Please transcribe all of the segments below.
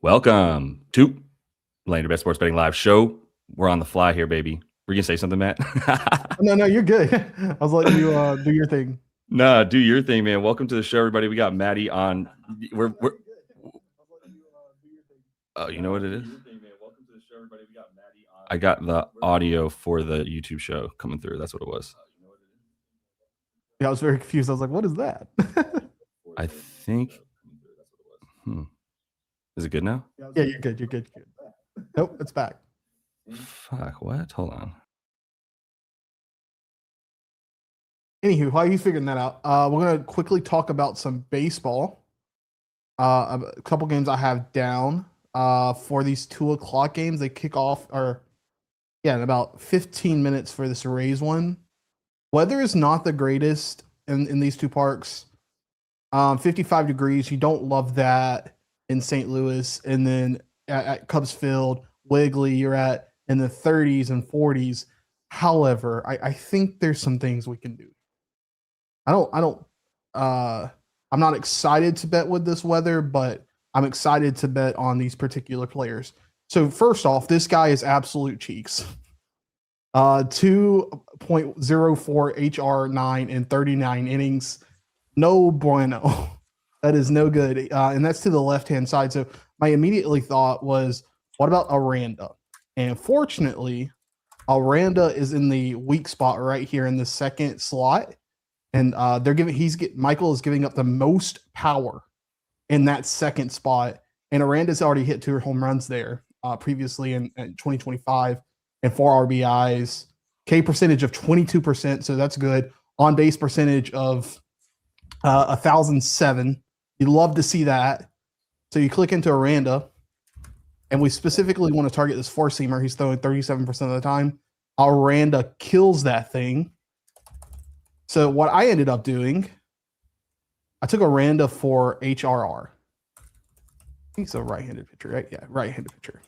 Welcome to Land Your Best Sports Betting Live Show. We're on the fly here, baby. Were you going to say something, Matt? No, you're good. I was letting you do your thing. No, do your thing, man. Welcome to the show, everybody. We got Matty on. We're Oh, you know what it is? I got the audio for the YouTube show coming through. That's what it was. Yeah, I was very confused. I was like, what is that? I think. Is it good now? Yeah, you're good. You're good. Nope, it's back. Fuck, what? Hold on. Anywho, while you figuring that out, we're going to quickly talk about some baseball. A couple games I have down for these 2:00 games. They kick off, in about 15 minutes for this Rays one. Weather is not the greatest in these two parks. 55 degrees. You don't love that in St. Louis. And then at Cubs Field, Wiggly, you're at in the 30s and 40s. However, I think there's some things we can do. I'm not excited to bet with this weather, but I'm excited to bet on these particular players. So first off, this guy is absolute cheeks. 2.04 HR9 in 39 innings. No bueno. That is no good. And that's to the left-hand side. So my immediately thought was, what about Aranda? And fortunately, Aranda is in the weak spot right here in the second slot. And Michael is giving up the most power in that second spot. And Aranda's already hit 2 home runs there previously in 2025 and 4 RBIs. K percentage of 22%, so that's good. On base percentage of 1,007. You love to see that. So you click into Aranda, and we specifically want to target this four-seamer. He's throwing 37% of the time. Aranda kills that thing. So what I ended up doing, I took Aranda for HRR. He's a right-handed pitcher, right? Yeah, right-handed pitcher.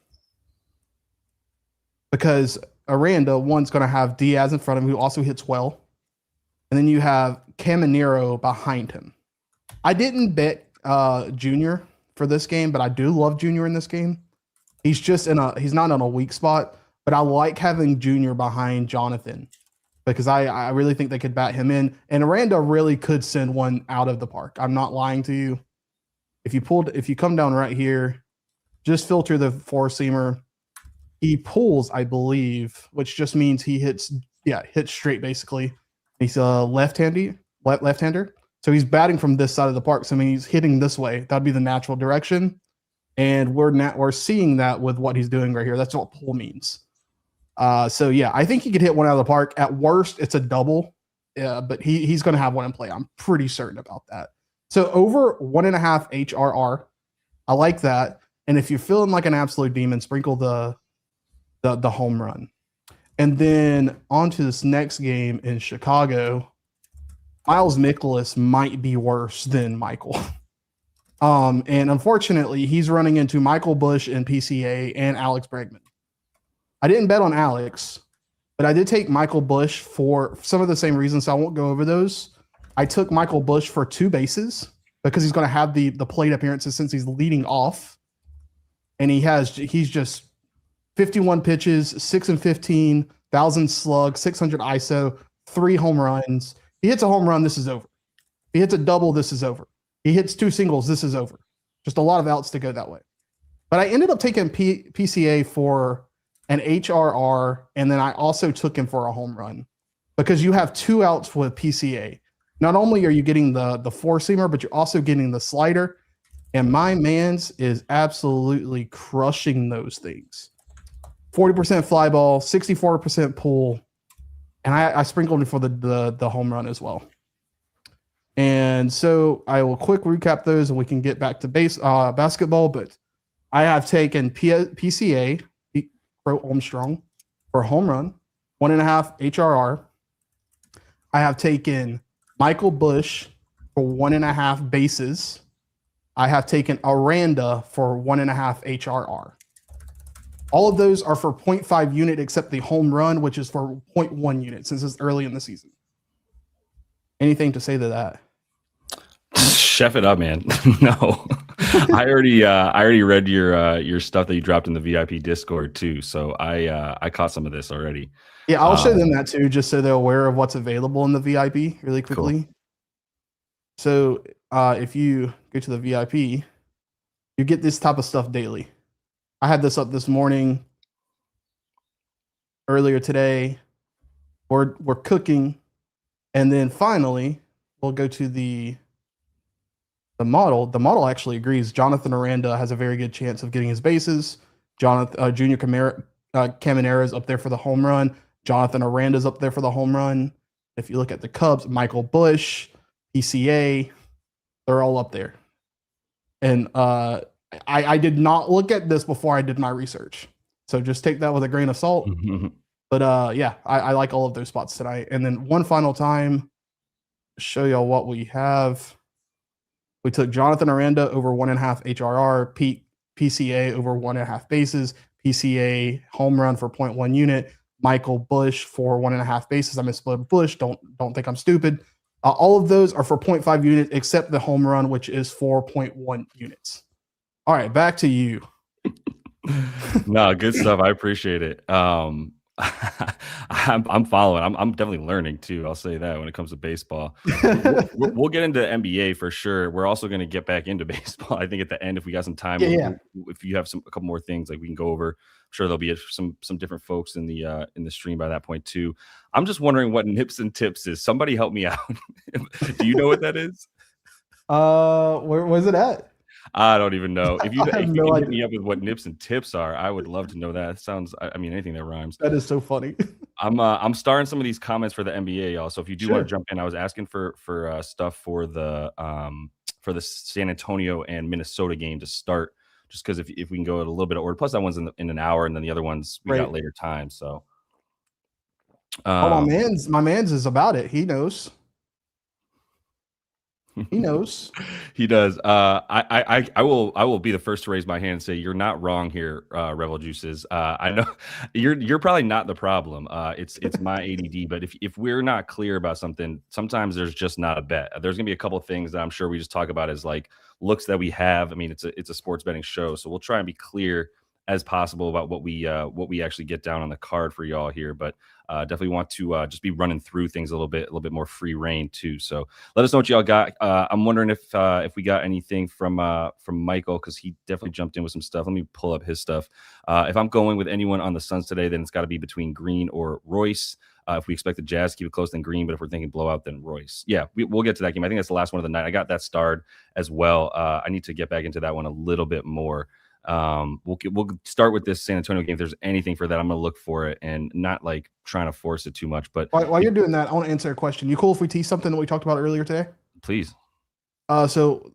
Because Aranda, one's going to have Diaz in front of him, who also hits well. And then you have Caminero behind him. I didn't bet Junior for this game, but I do love Junior in this game. He's not on a weak spot, but I like having Junior behind Jonathan because I really think they could bat him in. And Aranda really could send one out of the park. I'm not lying to you. If you come down right here, just filter the four-seamer. He pulls, I believe, which just means he hits straight basically. He's a left-hander. So he's batting from this side of the park. So I mean, he's hitting this way. That'd be the natural direction. And we're seeing that with what he's doing right here. That's what pull means. So yeah, I think he could hit one out of the park. At worst, it's a double. But he's going to have one in play. I'm pretty certain about that. So over 1.5 HRR. I like that. And if you're feeling like an absolute demon, sprinkle the home run. And then on to this next game in Chicago, Miles Mikolas might be worse than Michael. And unfortunately, he's running into Michael Bush in PCA and Alex Bregman. I didn't bet on Alex, but I did take Michael Bush for some of the same reasons, so I won't go over those. I took Michael Bush for 2 bases because he's going to have the plate appearances since he's leading off. And he's just 51 pitches, 6 and 15, 1,000 slug, 600 ISO, 3 home runs. He hits a home run, this is over. He hits a double, this is over. He hits 2 singles, this is over. Just a lot of outs to go that way. But I ended up taking PCA for an HRR, and then I also took him for a home run because you have 2 outs with PCA. Not only are you getting the four-seamer, but you're also getting the slider. And my man's is absolutely crushing those things. 40% fly ball, 64% pull, and I sprinkled it for the home run as well. And so I will quick recap those, and we can get back to basketball. But I have taken PCA, Pro Armstrong, for a home run, 1.5 HRR. I have taken Michael Bush for 1.5 bases. I have taken Aranda for 1.5 HRR. All of those are for 0.5 unit, except the home run, which is for 0.1 unit since it's early in the season. Anything to say to that? Chef it up, man. No. I already read your stuff that you dropped in the VIP Discord too. So I caught some of this already. Yeah, I'll show them that too, just so they're aware of what's available in the VIP really quickly. Cool. So if you go to the VIP, you get this type of stuff daily. I had this up this morning, earlier today. We're cooking, and then finally we'll go to the model. The model actually agrees. Jonathan Aranda has a very good chance of getting his bases. Junior Caminera is up there for the home run. Jonathan Aranda's up there for the home run. If you look at the Cubs, Michael Bush, PCA, they're all up there. And I did not look at this before I did my research, so just take that with a grain of salt. But yeah, I like all of those spots tonight. And then one final time, show y'all what we have. We took Jonathan Aranda over 1.5 HRR, PCA over 1.5 bases, PCA home run for 0.1 unit, Michael Bush for 1.5 bases. I misspelled Bush. Don't think I'm stupid. All of those are for 0.5 units, except the home run, which is 4.1 units. All right, back to you. No, good stuff. I appreciate it. I'm following. I'm definitely learning too. I'll say that when it comes to baseball. We'll get into NBA for sure. We're also going to get back into baseball. I think at the end, if we got some time, if you have a couple more things like we can go over, I'm sure there'll be some different folks in the stream by that point too. I'm just wondering what nips and tips is. Somebody help me out. Do you know what that is? Where was it at? I don't even know. If you can hit me up with what nips and tips are, I would love to know that. It sounds, I mean, anything that rhymes. That is so funny. I'm starring some of these comments for the NBA, y'all. So if you do want to jump in, I was asking for stuff for the San Antonio and Minnesota game to start, just because if we can go at a little bit of order. Plus that one's in an hour, and then the other ones we got later time. So my man's is about it. He knows. He knows. He does. I will be the first to raise my hand and say you're not wrong here, Rebel Juices. I know you're probably not the problem. It's my ADD. But if we're not clear about something, sometimes there's just not a bet. There's gonna be a couple of things that I'm sure we just talk about as like looks that we have. I mean, it's a sports betting show, so we'll try and be clear as possible about what we actually get down on the card for y'all here. But definitely want to just be running through things a little bit more free reign too. So let us know what y'all got. I'm wondering if we got anything from Michael, because he definitely jumped in with some stuff. Let me pull up his stuff. If I'm going with anyone on the Suns today, then it's got to be between Green or Royce. If we expect the Jazz to keep it close, then Green. But if we're thinking blowout, then Royce. Yeah, we'll get to that game. I think that's the last one of the night. I got that starred as well. I need to get back into that one a little bit more. We'll start with this San Antonio game. If there's anything for that, I'm gonna look for it and not like trying to force it too much. But while you're doing that, I want to answer a question. You cool if we tease something that we talked about earlier today? Please. So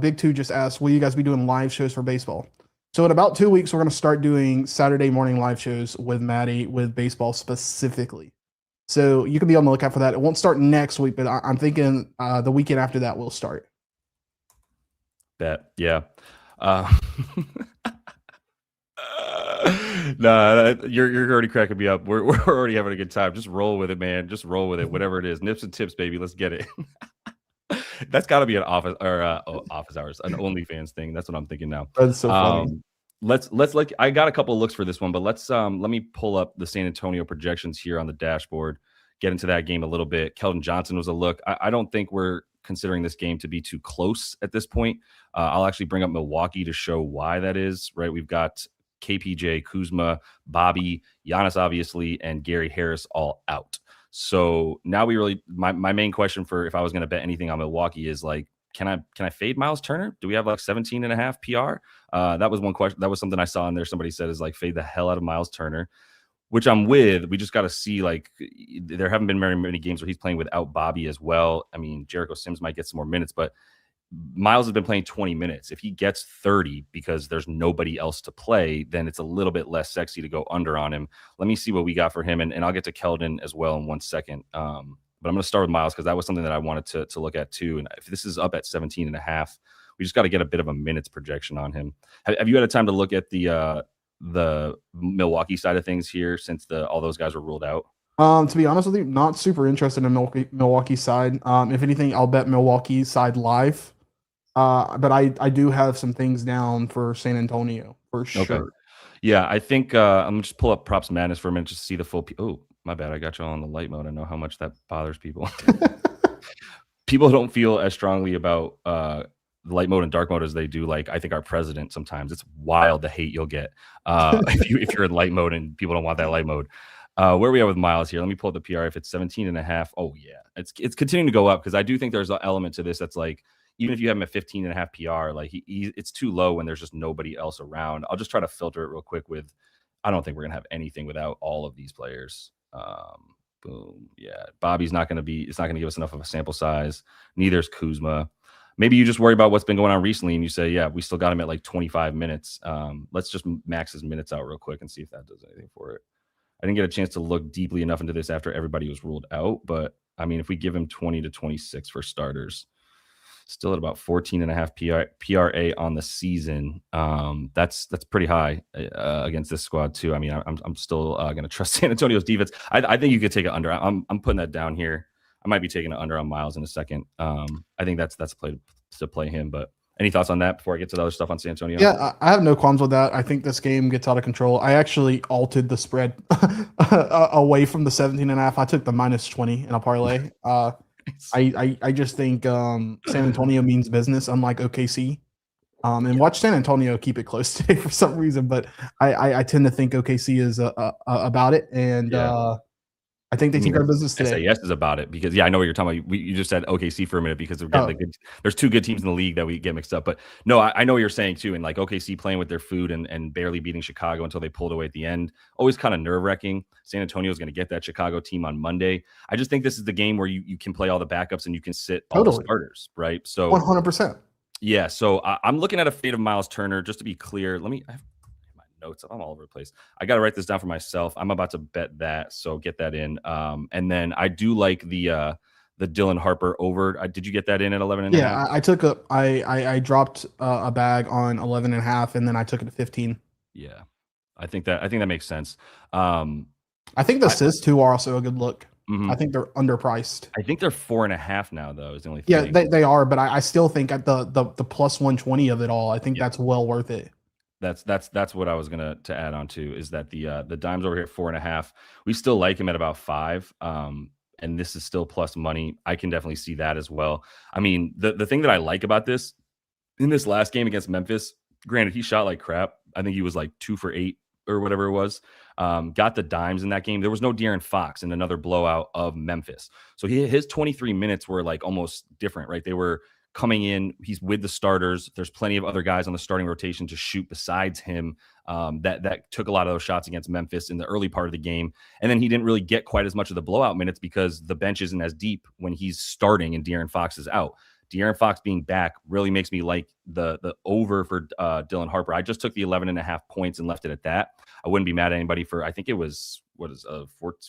Big Two just asked, will you guys be doing live shows for baseball? So in about 2 weeks, we're gonna start doing Saturday morning live shows with Matty with baseball specifically. So you can be on the lookout for that. It won't start next week, but I'm thinking the weekend after that will start. Bet. Yeah. Nah, you're already cracking me up. We're already having a good time. Just roll with it, man. Just roll with it. Whatever it is, nips and tips, baby. Let's get it. That's got to be an office hours, an OnlyFans thing. That's what I'm thinking now. That's so funny. Let's like I got a couple of looks for this one, but let me pull up the San Antonio projections here on the dashboard. Get into that game a little bit. Keldon Johnson was a look. I don't think we're considering this game to be too close at this point. I'll actually bring up Milwaukee to show why that is, right? We've got KPJ, Kuzma, Bobby, Giannis, obviously, and Gary Harris all out. So now we really, my main question for if I was going to bet anything on Milwaukee is like, can I fade Miles Turner? Do we have like 17.5 PR? That was one question. That was something I saw in there. Somebody said is like fade the hell out of Miles Turner, which I'm with. We just got to see, like, there haven't been very many games where he's playing without Bobby as well. I mean, Jericho Sims might get some more minutes, but Miles has been playing 20 minutes. If he gets 30 because there's nobody else to play, then it's a little bit less sexy to go under on him. Let me see what we got for him, and I'll get to Keldon as well in 1 second. But I'm going to start with Miles because that was something that I wanted to look at too. And if this is up at 17.5, we just got to get a bit of a minutes projection on him. Have you had a time to look at the Milwaukee side of things here since all those guys were ruled out? To be honest with you, not super interested in Milwaukee side. If anything, I'll bet Milwaukee side live. But I do have some things down for San Antonio for sure. Okay. Yeah, I think I'm gonna just pull up PropsMadness for a minute just to see the full. Oh, my bad. I got you all on the light mode. I know how much that bothers people. People don't feel as strongly about light mode and dark mode as they do, like, I think our president sometimes. It's wild the hate you'll get if you're in light mode and people don't want that light mode. Where are we at with Miles here? Let me pull up the PR. If it's 17.5, oh yeah, it's continuing to go up, because I do think there's an element to this that's like, even if you have him at 15.5 PR, like it's too low when there's just nobody else around. I'll just try to filter it real quick with, I don't think we're gonna have anything without all of these players. Boom. Yeah. Bobby's not going to be, it's not going to give us enough of a sample size. Neither is Kuzma. Maybe you just worry about what's been going on recently and you say, yeah, we still got him at like 25 minutes. Let's just max his minutes out real quick and see if that does anything for it. I didn't get a chance to look deeply enough into this after everybody was ruled out, but I mean, if we give him 20 to 26 for starters, still at about 14.5 PRA on the season. That's pretty high against this squad too. I mean, I'm still going to trust San Antonio's defense. I think you could take it under. I'm putting that down here. I might be taking it under on Miles in a second. I think that's a play to play him. But any thoughts on that before I get to the other stuff on San Antonio? Yeah, I have no qualms with that. I think this game gets out of control. I actually altered the spread away from the 17.5. I took the -20 in a parlay. I just think San Antonio means business, unlike OKC. And watch San Antonio keep it close today for some reason, but I tend to think OKC is about it, and I think they take our business today. SAS is about it because, I know what you're talking about. You just said OKC for a minute because there's two good teams in the league that we get mixed up. But no, I know what you're saying too. And like OKC playing with their food and barely beating Chicago until they pulled away at the end. Always kind of nerve-wracking. San Antonio is going to get that Chicago team on Monday. I just think this is the game where you can play all the backups and you can sit all the starters, right? So 100%. Yeah, so I'm looking at a fade of Miles Turner. Just to be clear, I have my notes. I'm all over the place. I got to write this down for myself. I'm about to bet that, so get that in. And then I do like the Dylan Harper over. Did you get that in at 11.5? Yeah, I took I dropped a bag on 11.5, and then I took it to 15. Yeah, I think that makes sense. I think the assists too are also a good look. Mm-hmm. I think they're underpriced. I think they're 4.5 now, though. Is the only thing. Yeah, they are, but I still think at the plus 120 of it all, I think that's well worth it. That's what I was gonna add on to, is that the dimes over here at 4.5. We still like him at about 5. And this is still plus money. I can definitely see that as well. I mean, the thing that I like about this, in this last game against Memphis, granted he shot like crap. I think he was like 2 for 8 or whatever it was. Got the dimes in that game. There was no De'Aaron Fox in another blowout of Memphis. So his 23 minutes were like almost different, right? They were coming in. He's with the starters. There's plenty of other guys on the starting rotation to shoot besides him that took a lot of those shots against Memphis in the early part of the game. And then he didn't really get quite as much of the blowout minutes because the bench isn't as deep when he's starting and De'Aaron Fox is out. De'Aaron Fox being back really makes me like the over for Dylan Harper. I just took the 11.5 points and left it at that. I wouldn't be mad at anybody for, I think it was,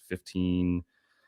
15.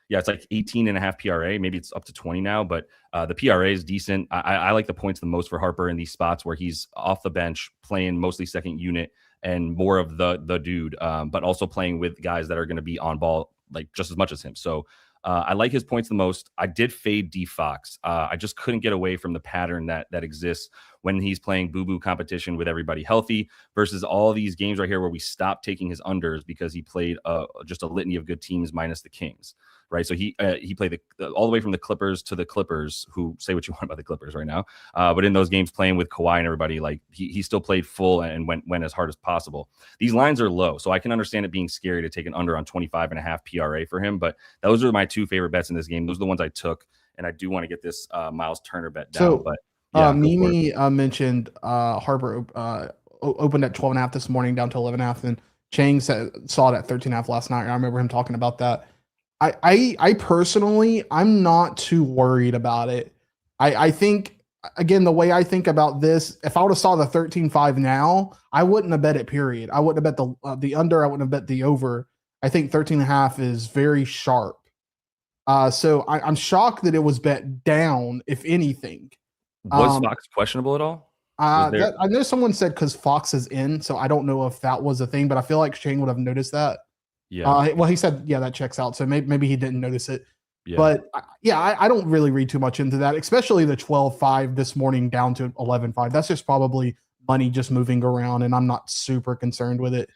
Yeah, it's like 18.5 PRA. Maybe it's up to 20 now, but the PRA is decent. I like the points the most for Harper in these spots where he's off the bench, playing mostly second unit and more of the dude, but also playing with guys that are going to be on ball like just as much as him. So I like his points the most. I did fade D Fox. I just couldn't get away from the pattern that exists when he's playing boo-boo competition with everybody healthy versus all these games right here where we stopped taking his unders because he played just a litany of good teams minus the Kings, right? So he played all the way from the Clippers to the Clippers, who say what you want about the Clippers right now. But in those games playing with Kawhi and everybody, like he still played full and went as hard as possible. These lines are low, so I can understand it being scary to take an under on 25.5 PRA for him. But those are my two favorite bets in this game. Those are the ones I took, and I do want to get this Miles Turner bet down. But yeah, Mimi mentioned Harper opened at 12.5 this morning, down to 11.5, and Chang saw it at 13.5 last night. I remember him talking about that. I personally, I'm not too worried about it. I think, again, the way I think about this, if I would have saw the 13.5 now, I wouldn't have bet it, period. I wouldn't have bet the under. I wouldn't have bet the over. I think 13.5 is very sharp. So I'm shocked that it was bet down, if anything. Was Fox questionable at all? I know someone said because Fox is in, so I don't know if that was a thing, but I feel like Shane would have noticed that. Yeah. Well, he said, yeah, that checks out. So maybe he didn't notice it. Yeah. But I don't really read too much into that, especially the 12-5 this morning down to 11-5. That's just probably money just moving around, and I'm not super concerned with it.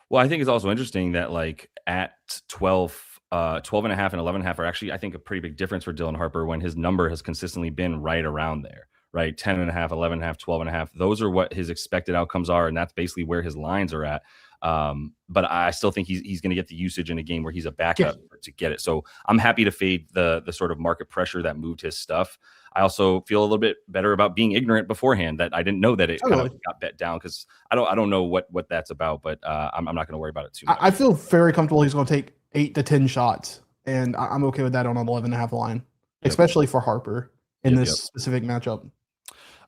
Well, I think it's also interesting that like at 12 and a half and 11 and a half are actually, I think, a pretty big difference for Dylan Harper when his number has consistently been right around there, right? 10 and a half, 11 and a half, 12 and a half. Those are what his expected outcomes are. And that's basically where his lines are at. But I still think he's going to get the usage in a game where he's a backup to get it. So I'm happy to fade the sort of market pressure that moved his stuff. I also feel a little bit better about being ignorant beforehand that I didn't know that it kind of got bet down because I don't know what that's about, but I'm not going to worry about it too much. I feel very comfortable he's going to take 8 to 10 shots, and I'm okay with that on an 11.5 line, especially for Harper in this specific matchup.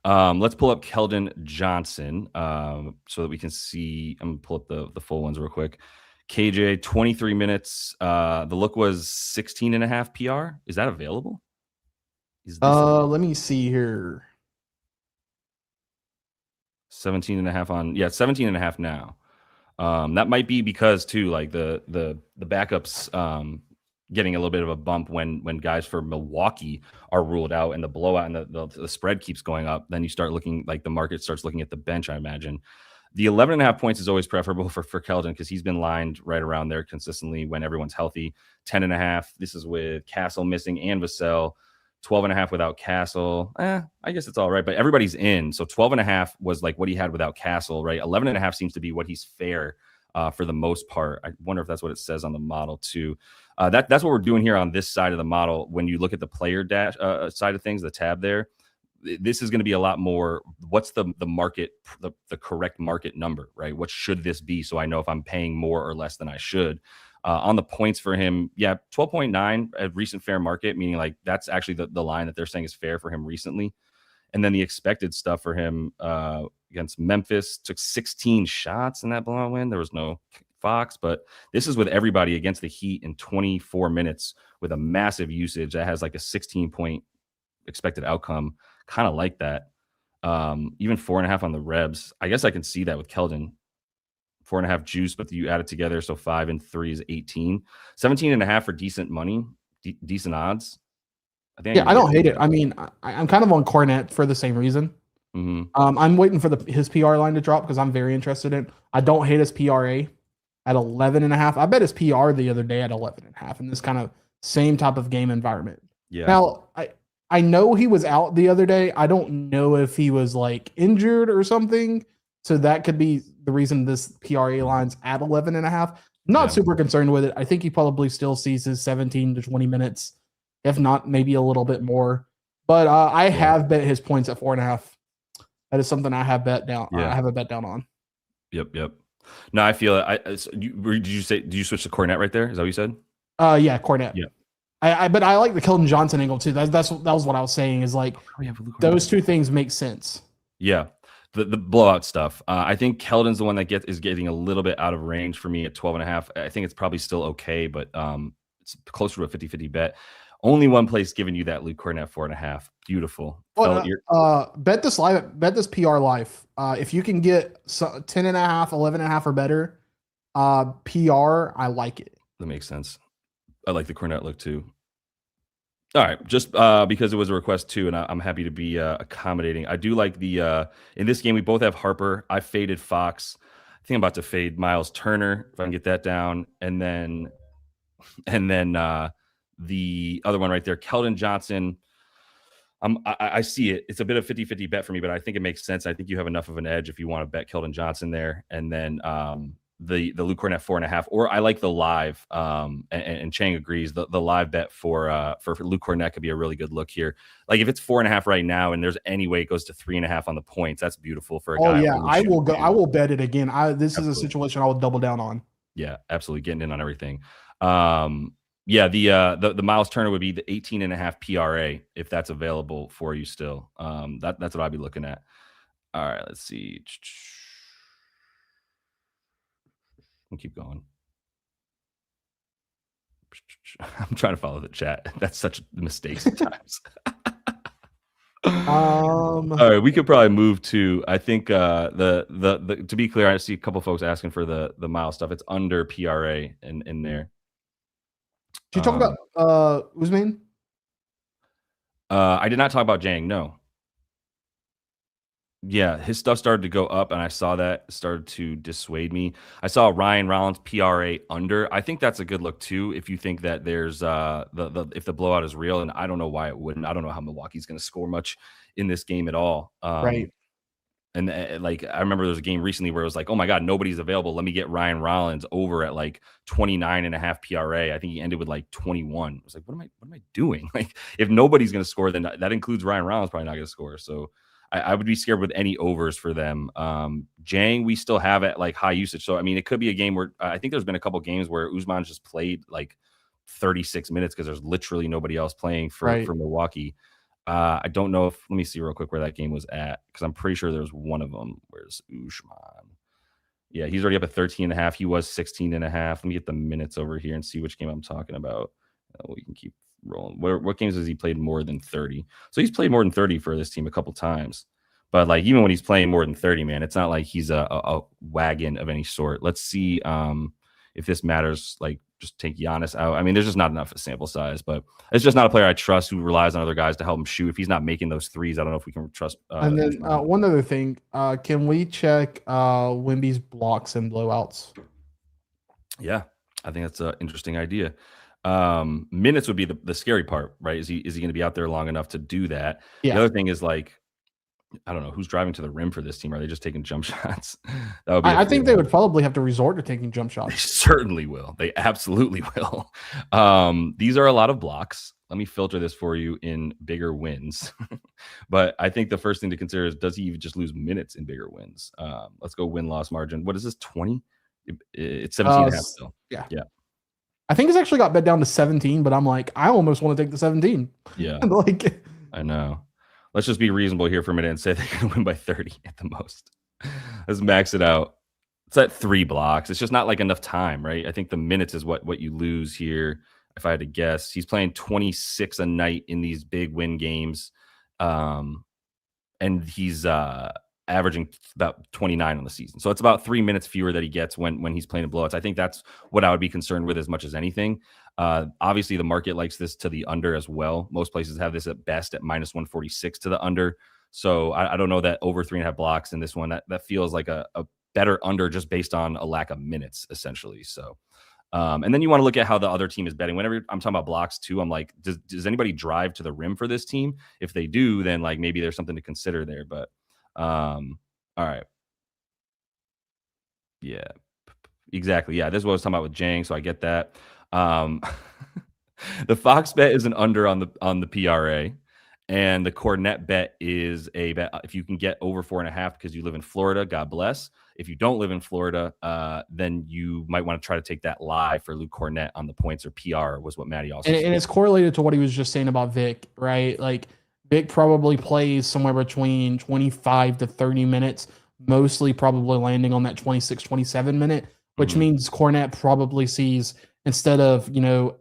Let's pull up Keldon Johnson so that we can see. I'm going to pull up the full ones real quick. KJ, 23 minutes. The look was 16 and a half PR. Is that available? Let me see here. 17 and a half on. Yeah, 17 and a half now. That might be because too, like the backups getting a little bit of a bump when guys for Milwaukee are ruled out and the blowout and the spread keeps going up. Then you start looking like the market starts looking at the bench, I imagine. The 11 and a half points is always preferable for Keldon because he's been lined right around there consistently when everyone's healthy. 10 and a half. This is with Castle missing and Vassell. 12 and a half without Castle. I guess it's all right, but everybody's in. So 12 and a half was like what he had without Castle, right? 11 and a half seems to be what he's fair for the most part. I wonder if that's what it says on the model too. That's what we're doing here on this side of the model. When you look at the player dash side of things, the tab there, this is going to be a lot more. What's the market, the correct market number, right? What should this be? So I know if I'm paying more or less than I should. On the points for him, 12.9 at recent fair market, meaning like that's actually the line that they're saying is fair for him recently. And then the expected stuff for him against Memphis, took 16 shots in that blowout win. There was no Fox, but this is with everybody against the Heat in 24 minutes with a massive usage that has like a 16-point expected outcome, kind of like that. Even 4.5 on the Rebs. I guess I can see that with Keldon. 4.5 juice, but you add it together. So 5 and 3 is 18. 17 and a half for decent money, decent odds. I don't hate it. I mean, I'm kind of on Cornet for the same reason. Mm-hmm. I'm waiting for his PR line to drop because I'm very interested in. I don't hate his PRA at 11 and a half. I bet his PR the other day at 11 and a half in this kind of same type of game environment. Yeah. Now, I know he was out the other day. I don't know if he was like injured or something. So that could be the reason this PRA line's at 11 and a half. Not super concerned with it. I think he probably still sees his 17 to 20 minutes, if not maybe a little bit more. But I have bet his points at 4.5. That is something I have bet down. I have a bet down on. Yep. No, I feel it. Did you switch to Cornet right there? Is that what you said? Yeah, Cornet. Yeah. But I like the Keldon Johnson angle too. That was what I was saying is like those two things make sense. Yeah. The blowout stuff. I think Keldon's the one that is getting a little bit out of range for me at 12 and a half. I think it's probably still okay, but it's closer to a 50-50 bet. Only one place giving you that Luke Cornet 4.5. Beautiful. Bet this live. Bet this PR live. If you can get 10 and a half, 11 and a half or better, PR, I like it. That makes sense. I like the Cornet look too. All right, just because it was a request too, and I'm happy to be accommodating. I do like the in this game we both have Harper. I faded Fox. I think I'm about to fade Miles Turner if I can get that down, and then the other one right there, Keldon Johnson. I see it. It's a bit of 50-50 bet for me, but I think it makes sense. I think you have enough of an edge if you want to bet Keldon Johnson there, and then the Luke Cornet 4.5, or I like the live. And Chang agrees. The live bet for Luke Cornet could be a really good look here. Like if it's 4.5 right now, and there's any way it goes to 3.5 on the points, that's beautiful for a guy. Oh yeah, I will go. I will bet it again. This is a situation I will double down on. Yeah, absolutely, getting in on everything. The Miles Turner would be the 18 and a half PRA if that's available for you still. That's what I'd be looking at. All right, let's see. We'll keep going. I'm trying to follow the chat. That's such a mistake sometimes. All right, we could probably move to. I think the to be clear, I see a couple folks asking for the Miles stuff. It's under PRA in there. Did you talk about Usman? I did not talk about Jang. No. Yeah, his stuff started to go up, and I saw that started to dissuade me. I saw Ryan Rollins PRA under. I think that's a good look too. If you think that there's the if the blowout is real, and I don't know why it wouldn't. I don't know how Milwaukee's going to score much in this game at all. Right. And like I remember there was a game recently where it was like, oh my God, nobody's available. Let me get Ryan Rollins over at like 29.5 PRA. I think he ended with like 21. I was like, what am I doing? Like, if nobody's going to score, then that includes Ryan Rollins probably not going to score. So I would be scared with any overs for them. Jang, we still have at like high usage. So I mean, it could be a game where I think there's been a couple games where Usman's just played like 36 minutes because there's literally nobody else playing for Milwaukee. I don't know if, let me see real quick where that game was at, because I'm pretty sure there was one of them. Where's Usman? Yeah, he's already up at 13.5. He was 16.5. Let me get the minutes over here and see which game I'm talking about. We can keep rolling. What games has he played more than 30? So he's played more than 30 for this team a couple times. But like, even when he's playing more than 30, man, it's not like he's a wagon of any sort. Let's see if this matters. Like, just take Giannis out. I mean, there's just not enough sample size, but it's just not a player I trust who relies on other guys to help him shoot. If he's not making those threes, I don't know if we can trust. And then one other thing, can we check Wemby's blocks and blowouts? Yeah, I think that's an interesting idea. Minutes would be the scary part, right? Is he going to be out there long enough to do that? Yeah. The other thing is, like, I don't know who's driving to the rim for this team. Are they just taking jump shots? That would be. I think they would probably have to resort to taking jump shots. They certainly will. They absolutely will. These are a lot of blocks. Let me filter this for you in bigger wins. But I think the first thing to consider is, does he even just lose minutes in bigger wins? Let's go win-loss margin. What is this, 20? It's 17.5 still. Yeah. I think it's actually got bet down to 17, but I'm like, I almost want to take the 17. Yeah. Like, I know. Let's just be reasonable here for a minute and say they're going to win by 30 at the most. Let's max it out. It's at 3 blocks. It's just not like enough time, right? I think the minutes is what you lose here. If I had to guess, he's playing 26 a night in these big win games. And he's averaging about 29 on the season. So it's about 3 minutes fewer that he gets when he's playing in blowouts. I think that's what I would be concerned with as much as anything. Obviously, the market likes this to the under as well. Most places have this at best at minus 146 to the under. So I don't know that over 3.5 blocks in this one. That feels like a better under just based on a lack of minutes, essentially. So, and then you want to look at how the other team is betting. Whenever I'm talking about blocks too, I'm like, does anybody drive to the rim for this team? If they do, then like maybe there's something to consider there. But all right. Yeah, exactly. Yeah, this is what I was talking about with Jang. So I get that. The Fox bet is an under on the PRA, and the Cornet bet is a bet if you can get over 4.5 because you live in Florida. God bless. If you don't live in Florida, then you might want to try to take that live for Luke Cornet on the points or PR was what Matty also said. And it's correlated to what he was just saying about Vic, right? Like Vic probably plays somewhere between 25 to 30 minutes, mostly probably landing on that 26, 27 minute, which means Cornet probably sees, instead of,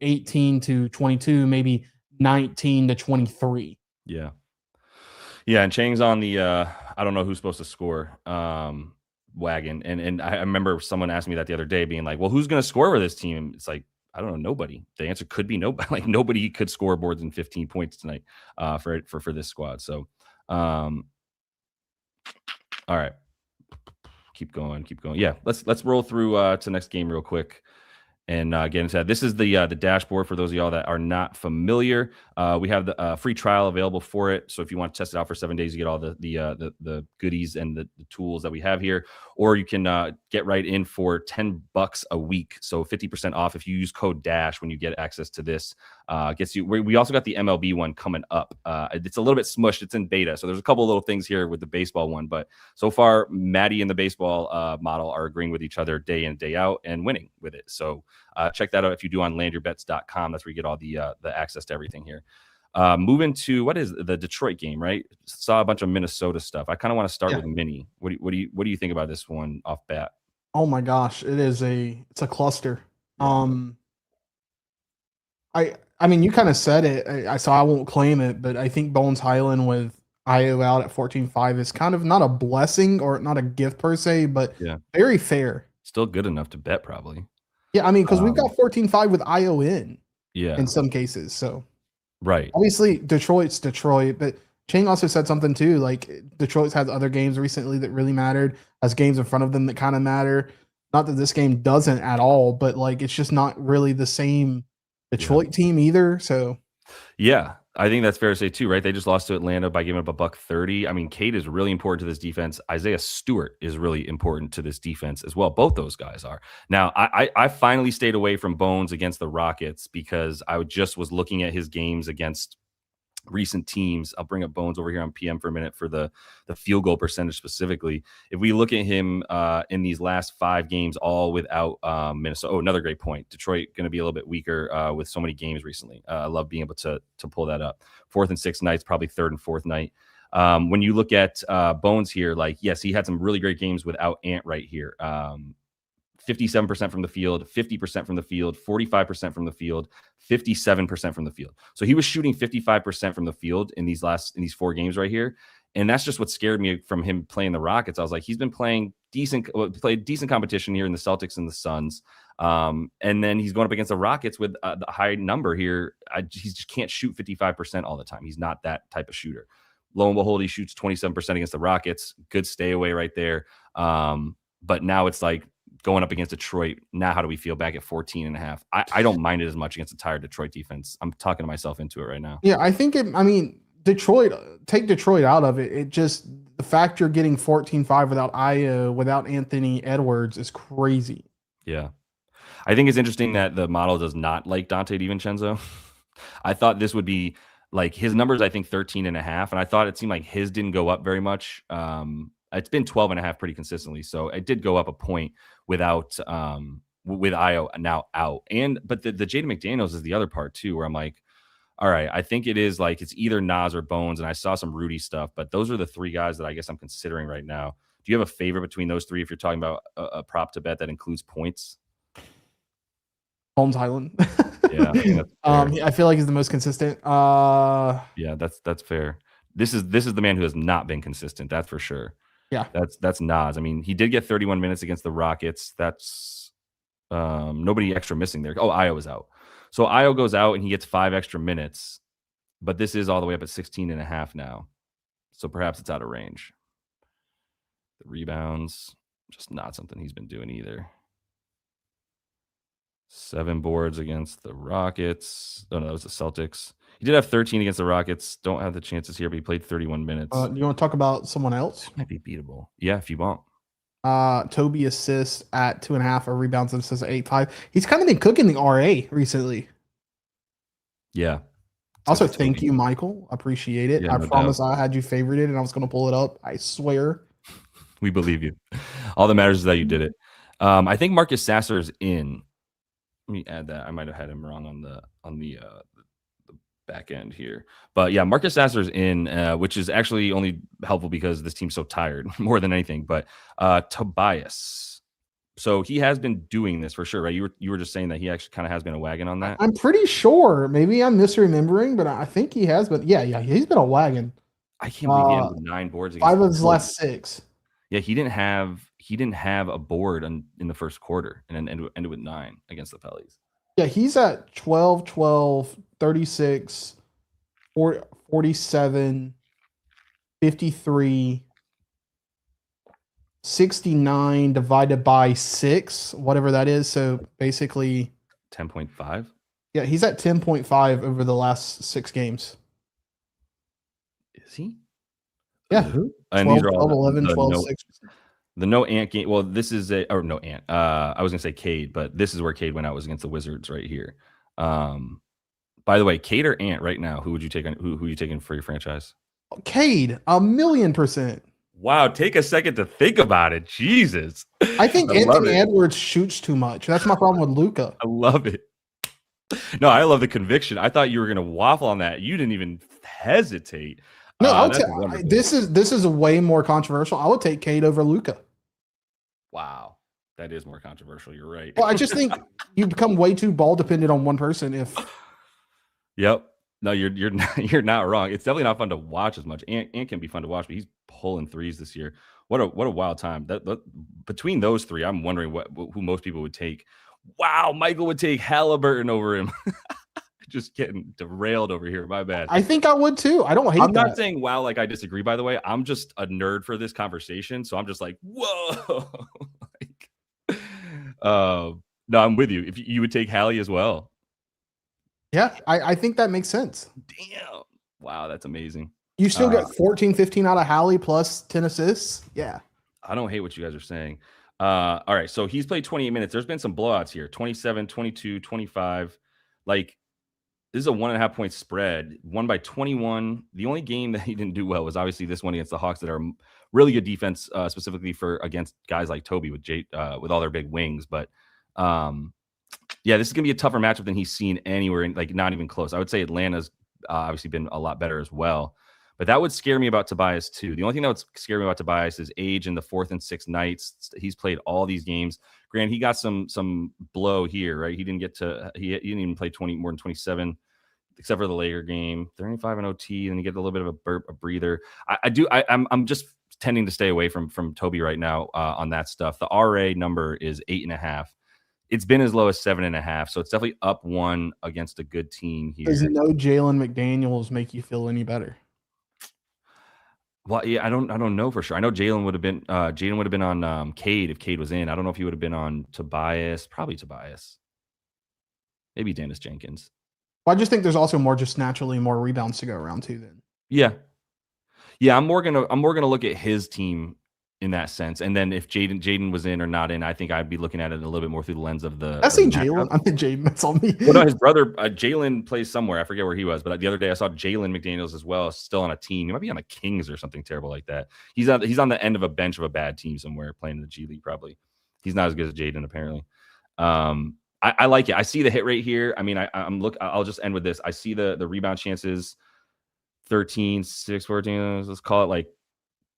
18 to 22, maybe 19 to 23. Yeah. Yeah. And Chang's on the, I don't know who's supposed to score wagon. And I remember someone asked me that the other day being like, well, who's going to score with this team? It's like, I don't know, nobody. The answer could be nobody. Like nobody could score more than 15 points tonight for this squad. So, all right. Keep going. Yeah. Let's roll through to the next game real quick and get into that. This is the dashboard for those of y'all that are not familiar. We have the free trial available for it. So if you want to test it out for 7 days, you get all the goodies and the tools that we have here, or you can get right in for $10 a week. So 50% off if you use code DASH when you get access to this. Gets you. We also got the MLB one coming up. It's a little bit smushed. It's in beta. So there's a couple of little things here with the baseball one, but so far Matty and the baseball model are agreeing with each other day in and day out and winning with it. So check that out if you do on landyourbets.com. That's where you get all the access to everything here. Moving to what is the Detroit game, right? Saw a bunch of Minnesota stuff. I kind of want to start with Mini. What do you think about this one off bat? Oh my gosh, it's a cluster. I mean, you kind of said it, so I won't claim it, but I think Bones Highland with IO out at 14.5 is kind of not a blessing or not a gift per se, but very fair. Still good enough to bet, probably. Yeah, I mean, because we've got 14.5 with IO in. Yeah. in some cases. So Right. obviously Detroit's Detroit, but Chang also said something too. Like Detroit's had other games recently that really mattered, has games in front of them that kind of matter. Not that this game doesn't at all, but like it's just not really the same Detroit team either. So Yeah, I think that's fair to say too, right? They just lost to Atlanta by giving up $130. I mean, Cade is really important to this defense. Isaiah Stewart is really important to this defense as well. Both those guys are. Now, I finally stayed away from Bones against the Rockets because I just was looking at his games against recent teams. I'll bring up Bones over here on PM for a minute for the field goal percentage specifically. If we look at him in these last 5 games, all without Minnesota. Oh, another great point. Detroit going to be a little bit weaker with so many games recently. I love being able to pull that up. 4th and 6th nights, probably 3rd and 4th night. When you look at Bones here, like, yes, he had some really great games without Ant right here. 57% from the field, 50% from the field, 45% from the field, 57% from the field. So he was shooting 55% from the field in these 4 games right here. And that's just what scared me from him playing the Rockets. I was like, he's been played decent competition here in the Celtics and the Suns. And then he's going up against the Rockets with the high number here. He just can't shoot 55% all the time. He's not that type of shooter. Lo and behold, he shoots 27% against the Rockets. Good stay away right there. But now it's like, going up against Detroit, now how do we feel back at 14.5? I don't mind it as much against a tired Detroit defense. I'm talking to myself into it right now. Yeah, I think Detroit, take Detroit out of it. It just, the fact you're getting 14-5 without Io, without Anthony Edwards is crazy. Yeah. I think it's interesting that the model does not like Dante DiVincenzo. I thought this would be like his numbers, I think 13.5. And I thought it seemed like his didn't go up very much. It's been 12.5 pretty consistently. So it did go up a point without with Io now out. But the Jaden McDaniels is the other part too, where I'm like, all right, I think it is like it's either Nas or Bones. And I saw some Rudy stuff, but those are the 3 guys that I guess I'm considering right now. Do you have a favorite between those 3 if you're talking about a prop to bet that includes points? Holmes Highland. Yeah. I feel like he's the most consistent. Yeah, that's fair. This is the man who has not been consistent, that's for sure. Yeah, that's Nas. I mean, he did get 31 minutes against the Rockets. That's nobody extra missing there. Oh, Io is out. So Io goes out and he gets 5 extra minutes, but this is all the way up at 16.5 now. So perhaps it's out of range. The rebounds, just not something he's been doing either. 7 boards against the Rockets. Oh, no, that was the Celtics. He did have 13 against the Rockets. Don't have the chances here, but he played 31 minutes. Do you want to talk about someone else? Might be beatable. Yeah, if you want. Toby assists at 2.5 or rebounds and assists at 8.5. He's kind of been cooking the RA recently. Yeah. Also, thank you, Michael. Appreciate it. Yeah, I no promise doubt. I had you favorited and I was going to pull it up. I swear. We believe you. All that matters is that you did it. I think Marcus Sasser is in. Let me add that. I might have had him wrong on the back end here. But yeah, Marcus Sasser's in, which is actually only helpful because this team's so tired more than anything. But Tobias. So he has been doing this for sure, right? You were just saying that he actually kind of has been a wagon on that. I'm pretty sure. Maybe I'm misremembering, but I think he has been. Yeah, he's been a wagon. I can't believe he ended with 9 boards. 5 of his last 6. Yeah, he didn't have a board in the first quarter and then ended with 9 against the Pellies. Yeah, he's at 12, 36, 47, 53, 69 divided by 6, whatever that is. So basically 10.5. Yeah, he's at 10.5 over the last 6 games. Is he? Yeah. 12, and these are all 11, 12, 6. The no Ant game. Well, this is no Ant. I was gonna say Cade, but this is where Cade went out, was against the Wizards right here. By the way, Cade or Ant right now, who would you take on? Who are you taking for your franchise? Cade, 1,000,000%. Wow, take a second to think about it. Jesus. I think Anthony Edwards shoots too much. That's my problem with Luka. I love it. No, I love the conviction. I thought you were gonna waffle on that. You didn't even hesitate. No, this is a way more controversial. I would take Cade over Luka. Wow, that is more controversial. You're right. Well, I just think you become way too ball dependent on one person. Yep. No, you're not wrong. It's definitely not fun to watch as much. Ant can be fun to watch, but he's pulling threes this year. What a wild time. That between those 3, I'm wondering who most people would take. Wow, Michael would take Halliburton over him. just getting derailed over here. My bad. I think I would too. I don't hate I'm that. not saying wow, like I disagree, by the way. I'm just a nerd for this conversation. So I'm just like, whoa. Like, no, I'm with you. If you would take Hallie as well. Yeah, I think that makes sense. Damn. Wow, that's amazing. You still get 14, 15 out of Hallie plus 10 assists. Yeah. I don't hate what you guys are saying. All right, so he's played 28 minutes. There's been some blowouts here, 27, 22, 25. Like, this is a 1.5 point spread, won by 21. The only game that he didn't do well was obviously this one against the Hawks that are really good defense, specifically for against guys like Toby with all their big wings. But yeah, this is gonna be a tougher matchup than he's seen anywhere, in, like not even close. I would say Atlanta's obviously been a lot better as well. But that would scare me about Tobias too. The only thing that would scare me about Tobias is age in the 4th and 6th nights. He's played all these games. Grant, he got some blow here, right? He didn't get to he didn't even play more than 27, except for the Laker game. 35 and OT, and you get a little bit of a breather. I'm just tending to stay away from Toby right now on that stuff. The RA number is 8.5. It's been as low as 7.5, so it's definitely up 1 against a good team here. Does no Jalen McDaniels make you feel any better? Well, yeah, I don't know for sure. I know Jalen would have been on Cade if Cade was in. I don't know if he would have been on Tobias. Probably Tobias. Maybe Dennis Jenkins. Well, I just think there's also just naturally more rebounds to go around too. Then. Yeah. I'm more gonna look at his team in that sense, and then if Jaden was in or not in, I think I'd be looking at it a little bit more through the lens of the. I see Jalen. I think Jaden. That's on me. Well, no, his brother Jalen plays somewhere. I forget where he was, but the other day I saw Jalen McDaniels as well, still on a team. He might be on the Kings or something terrible like that. He's on the end of a bench of a bad team somewhere playing in the G League. Probably he's not as good as Jaden apparently. I like it. I see the hit rate here. I mean, I'll just end with this. I see the rebound chances 13, 6, 14. Let's call it like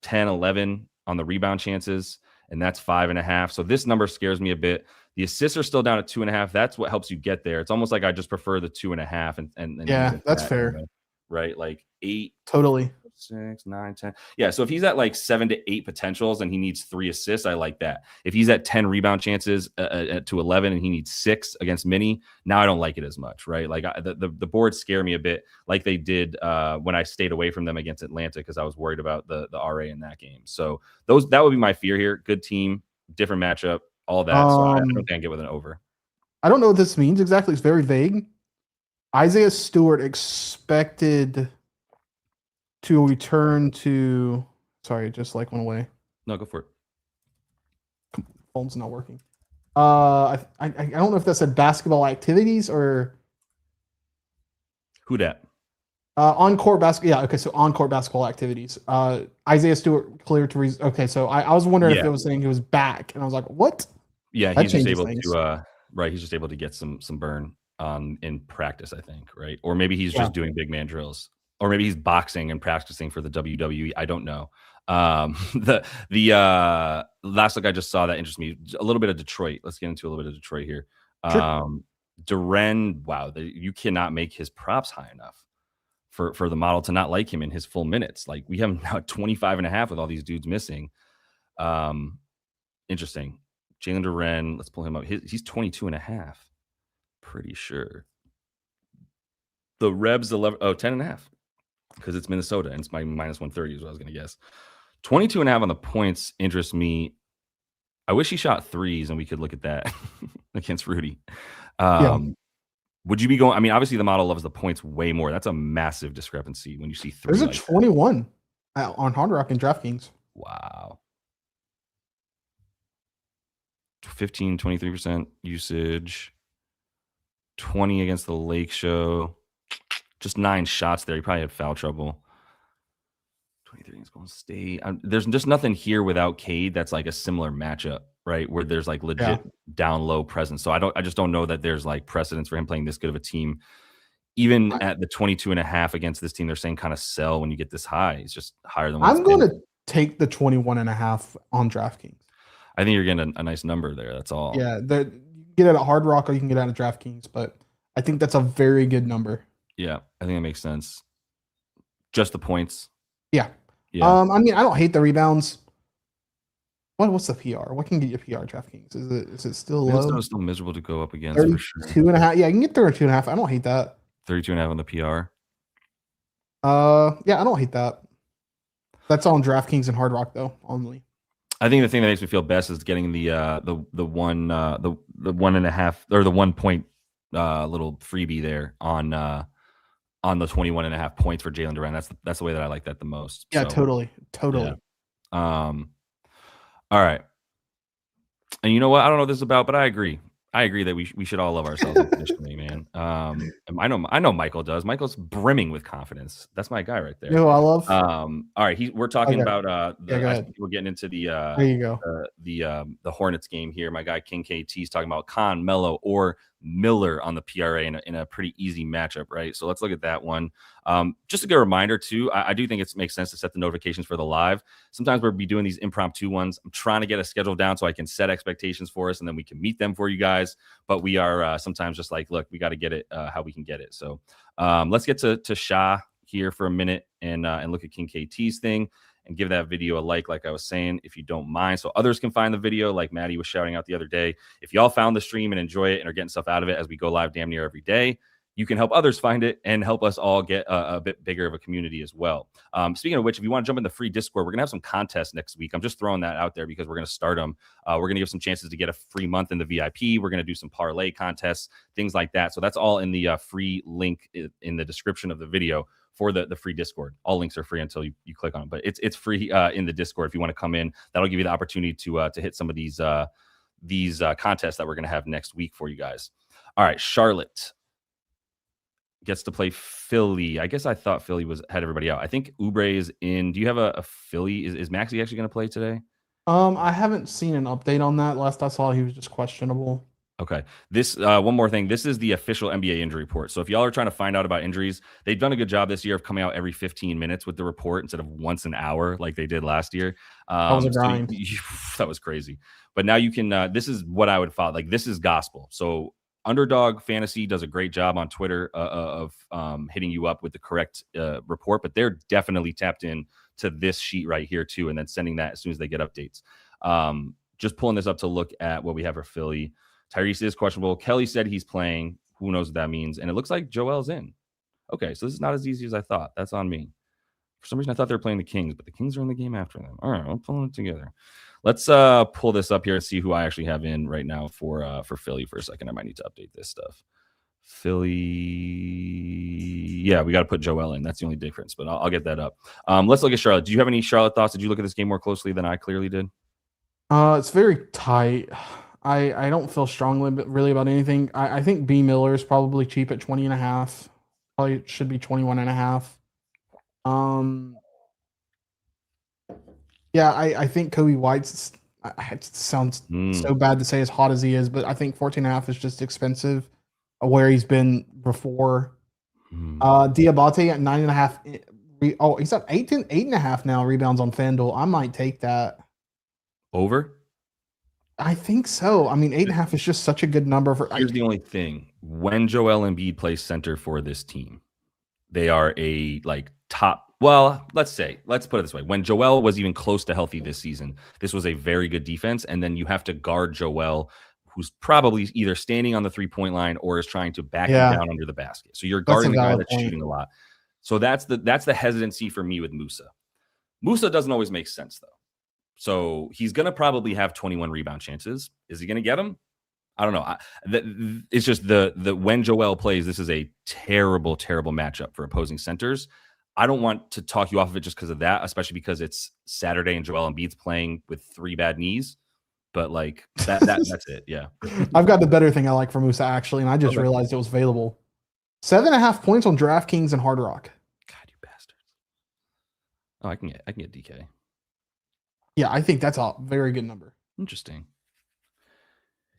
10, 11 on the rebound chances, and that's 5.5. So this number scares me a bit. The assists are still down at 2.5. That's what helps you get there. It's almost like I just prefer the 2.5 and yeah, that's fair. Right? Like 8. Totally. 6, 9, 10. Yeah. So if he's at like 7 to 8 potentials and he needs 3 assists, I like that. If he's at 10 rebound chances to 11 and he needs 6 against Mini, now I don't like it as much, right? Like the boards scare me a bit, like they did when I stayed away from them against Atlanta because I was worried about the RA in that game. So that would be my fear here. Good team, different matchup, all that. So I don't think I get with an over. I don't know what this means exactly. It's very vague. Isaiah Stewart expected to return to. Sorry, it just like went away. No, go for it. Phone's not working. I don't know if that said basketball activities or who dat? On-court basketball. Yeah, okay. So on-court basketball activities. Isaiah Stewart cleared to. Okay, so I was wondering if it was saying he was back, and I was like, what? Yeah, he's just able to. Right, he's just able to get some burn in practice, I think. Right, or maybe he's just doing big man drills. Or maybe he's boxing and practicing for the WWE. I don't know. The last look I just saw that interests me. A little bit of Detroit. Let's get into a little bit of Detroit here. Sure. Duren, wow, you cannot make his props high enough for the model to not like him in his full minutes. Like we have him now at 25.5 with all these dudes missing. Interesting. Jalen Duren, let's pull him up. He's 22.5. Pretty sure. The Rebs 10.5. Because it's Minnesota and it's my minus 130 is what I was going to guess. 22.5 on the points interests me. I wish he shot threes and we could look at that against Rudy. Would you be going? I mean, obviously the model loves the points way more. That's a massive discrepancy when you see 3. There's a 21 on Hard Rock and DraftKings. Wow. 23% usage. 20 against the Lake Show. Just 9 shots there. He probably had foul trouble. 23 against Golden State. There's just nothing here without Cade that's like a similar matchup, right? Where there's like legit down low presence. So I just don't know that there's like precedence for him playing this good of a team. Even at the 22.5 against this team, they're saying kind of sell when you get this high. It's just higher than what I'm going to take the 21.5 on DraftKings. I think you're getting a nice number there. That's all. Yeah, you can get it at Hard Rock or you can get it at DraftKings, but I think that's a very good number. Yeah, I think it makes sense. Just the points. Yeah. I mean, I don't hate the rebounds. What's the PR? What can get your PR DraftKings? Is it still low? It's still miserable to go up against for sure. 2.5. Yeah, you can get 32.5. I don't hate that. 32.5 on the PR. Yeah, I don't hate that. That's on DraftKings and Hard Rock though only. I think the thing that makes me feel best is getting the 1.5 or the 1 point little freebie there on the 21.5 points for Jalen Duren. That's the way that I like that the most. Yeah, so, totally. Yeah. All right. And you know what? I don't know what this is about, but I agree. I agree that we should all love ourselves unconditionally, man. I know Michael does. Michael's brimming with confidence. That's my guy right there. You know who I love? All right, we're talking about we're getting into the there you go. The Hornets game here. My guy King KT's talking about Khan, Melo, or Miller on the PRA in a pretty easy matchup, right? So let's look at that one. Just a good reminder too, I do think it makes sense to set the notifications for the live. Sometimes we'll be doing these impromptu ones. I'm trying to get a schedule down so I can set expectations for us and then we can meet them for you guys. But we are sometimes just like, look, we got to get it how we can get it. So let's get to Shah here for a minute and look at King KT's thing and give that video a like I was saying, if you don't mind, so others can find the video like Matty was shouting out the other day. If y'all found the stream and enjoy it and are getting stuff out of it as we go live damn near every day, you can help others find it and help us all get a bit bigger of a community as well. Speaking of which, if you want to jump in the free Discord, we're going to have some contests next week. I'm just throwing that out there because we're going to start them. We're going to give some chances to get a free month in the VIP. We're going to do some parlay contests, things like that. So that's all in the free link in the description of the video for the free Discord. All links are free until you click on it, but it's free in the Discord if you want to come in. That'll give you the opportunity to hit some of these contests that we're going to have next week for you guys. All right, Charlotte gets to play Philly. I guess I thought Philly had everybody out. I think Oubre is in. Do you have a Philly? Is Maxey actually going to play today? I haven't seen an update on that. Last I saw, he was just questionable. Okay. This one more thing. This is the official NBA injury report. So if y'all are trying to find out about injuries, they've done a good job this year of coming out every 15 minutes with the report instead of once an hour like they did last year. That was a grind. That was crazy. But now you can. This is what I would follow. Like this is gospel. So Underdog Fantasy does a great job on Twitter of hitting you up with the correct report, but they're definitely tapped in to this sheet right here too, and then sending that as soon as they get updates. Just pulling this up to look at what we have for Philly. Tyrese is questionable. Kelly said he's playing. Who knows what that means? And it looks like Joel's in. Okay, so this is not as easy as I thought. That's on me. For some reason, I thought they were playing the Kings, but the Kings are in the game after them. All right, I'm pulling it together. Let's pull this up here and see who I actually have in right now for Philly for a second. I might need to update this stuff. Philly, yeah, we got to put Joel in. That's the only difference, but I'll get that up. Let's look at Charlotte. Do you have any Charlotte thoughts? Did you look at this game more closely than I clearly did? It's very tight. I don't feel strongly really about anything. I think B Miller is probably cheap at 20.5. Probably should be 21.5. Yeah, I think Kobe White's it sounds so bad to say as hot as he is, but I think 14.5 is just expensive where he's been before. Diabate at 9.5. He's at 8.5 now rebounds on FanDuel. I might take that. Over? I think so. I mean, 8.5 is just such a good number for. Here's the only thing: when Joel Embiid plays center for this team, they are a top. Well, let's put it this way: when Joel was even close to healthy this season, this was a very good defense, and then you have to guard Joel, who's probably either standing on the 3-point line or is trying to back him down under the basket. So you're guarding the guy that's shooting a lot. So that's the hesitancy for me with Musa. Musa doesn't always make sense though. So he's going to probably have 21 rebound chances. Is he going to get them? I don't know. It's just the when Joel plays, this is a terrible, terrible matchup for opposing centers. I don't want to talk you off of it just because of that, especially because it's Saturday and Joel Embiid's playing with 3 bad knees. But that's it. Yeah. I've got the better thing I like for Musa actually, and I just realized it was available. 7.5 points on DraftKings and Hard Rock. God, you bastards. Oh, I can get DK. Yeah, I think that's a very good number. Interesting.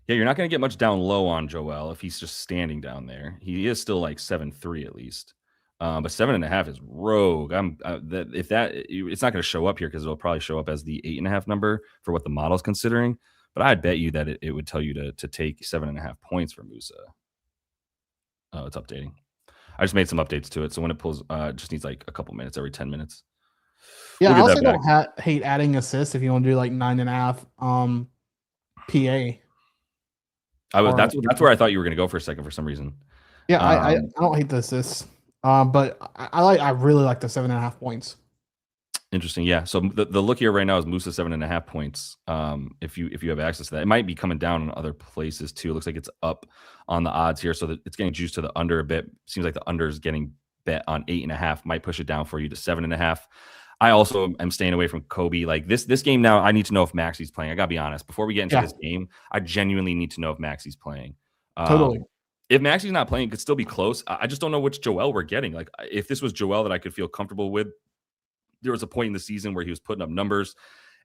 Yeah, you're not going to get much down low on Joel if he's just standing down there. He is still 7.3 at least. But 7.5 is rogue. It's not going to show up here because it'll probably show up as the 8.5 number for what the model's considering. But I'd bet you that it would tell you to take 7.5 points for Musa. Oh, it's updating. I just made some updates to it. So when it pulls, it just needs a couple minutes every 10 minutes. Yeah, I also don't hate adding assists if you want to do 9.5 PA. That's where I thought you were going to go for a second for some reason. Yeah, I don't hate the assists, but I really like the 7.5 points. Interesting. Yeah. So the look here right now is Musa 7.5 points. If you have access to that, it might be coming down in other places too. It looks like it's up on the odds here, so that it's getting juiced to the under a bit. Seems like the under is getting bet on 8.5. Might push it down for you to 7.5. I also am staying away from Kobe. Like this game now, I need to know if Maxi's playing. I gotta be honest. Before we get into this game, I genuinely need to know if Maxi's playing. Totally. If Maxi's not playing, it could still be close. I just don't know which Joel we're getting. Like if this was Joel that I could feel comfortable with, there was a point in the season where he was putting up numbers,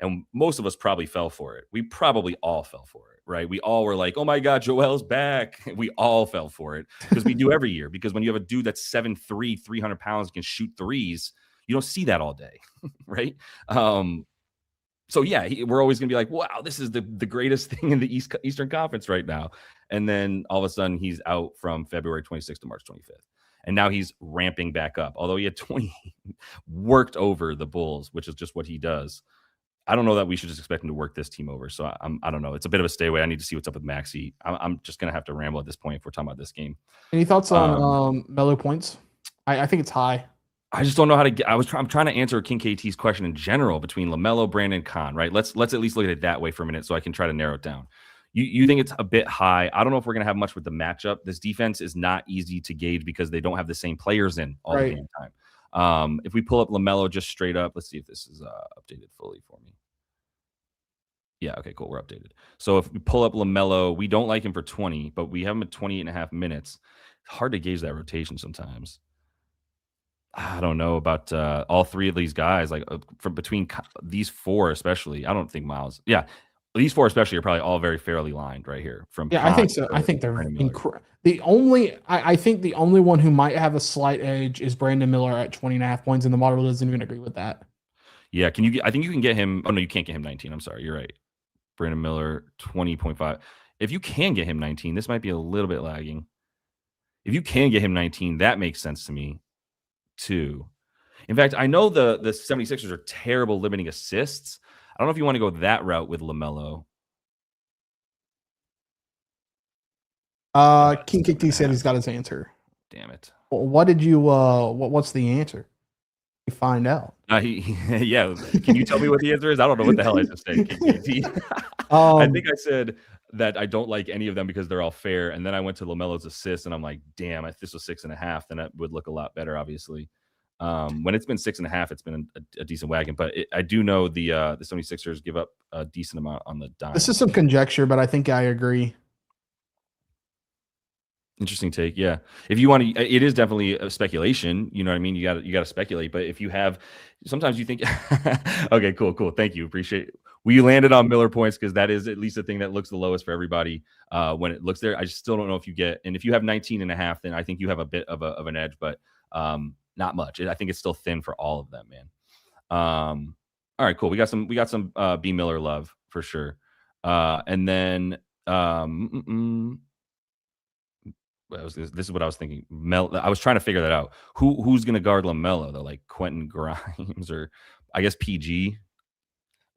and most of us probably fell for it. We probably all fell for it, right? We all were like, oh my God, Joel's back. We all fell for it because we do every year. Because when you have a dude that's 7'3", 300 pounds, can shoot threes, you don't see that all day, right? So yeah, we're always going to be like, wow, this is the greatest thing in the Eastern Conference right now. And then all of a sudden he's out from February 26th to March 25th. And now he's ramping back up. Although he had 20 worked over the Bulls, which is just what he does. I don't know that we should just expect him to work this team over. So I don't know. It's a bit of a stay away. I need to see what's up with Maxey. I'm just going to have to ramble at this point if we're talking about this game. Any thoughts on Melo points? I think it's high. I just don't know how to get. I'm trying to answer King KT's question in general between LaMelo, Brandon, Khan, right? Let's at least look at it that way for a minute so I can try to narrow it down. You think it's a bit high. I don't know if we're going to have much with the matchup. This defense is not easy to gauge because they don't have the same players in all the game time. If we pull up LaMelo just straight up, let's see if this is updated fully for me. Yeah, okay, cool. We're updated. So if we pull up LaMelo, we don't like him for 20, but we have him at 28.5 minutes. It's hard to gauge that rotation sometimes. I don't know about all three of these guys. Like from between these four, especially, I don't think Miles. Yeah, these four especially are probably all very fairly lined right here. I think so. I think they're incredible. I think the only one who might have a slight edge is Brandon Miller at 20.5 points, and the model doesn't even agree with that. Yeah, I think you can get him. Oh no, you can't get him 19. I'm sorry, you're right. Brandon Miller 20.5. If you can get him 19, this might be a little bit lagging. If you can get him 19, that makes sense to me too. In fact, I know the 76ers are terrible limiting assists. I don't know if you want to go that route with LaMelo. King KT said he's got his answer. Damn it. Well, what did you what's the answer? You find out. Yeah. Can you tell me what the answer is? I don't know what the hell I just said, King KT. I think I said that I don't like any of them because they're all fair. And then I went to LaMelo's assist and I'm like, damn, if this was 6.5, then that would look a lot better, obviously. When it's been 6.5, it's been a decent wagon. But I do know the 76ers give up a decent amount on the dime. This is some conjecture, but I think I agree. Interesting take. Yeah. If you want to, it is definitely a speculation. You know what I mean? You got to speculate. But if you have, sometimes you think, okay, cool. Thank you. Appreciate it. We landed on Miller points because that is at least the thing that looks the lowest for everybody when it looks there. I just still don't know if you get, and if you have 19.5, then I think you have a bit of an edge, but not much. I think it's still thin for all of them, man. All right, cool. We got some B Miller love for sure. And then this is what I was thinking. I was trying to figure that out. Who's going to guard LaMelo though? Like Quentin Grimes or I guess PG.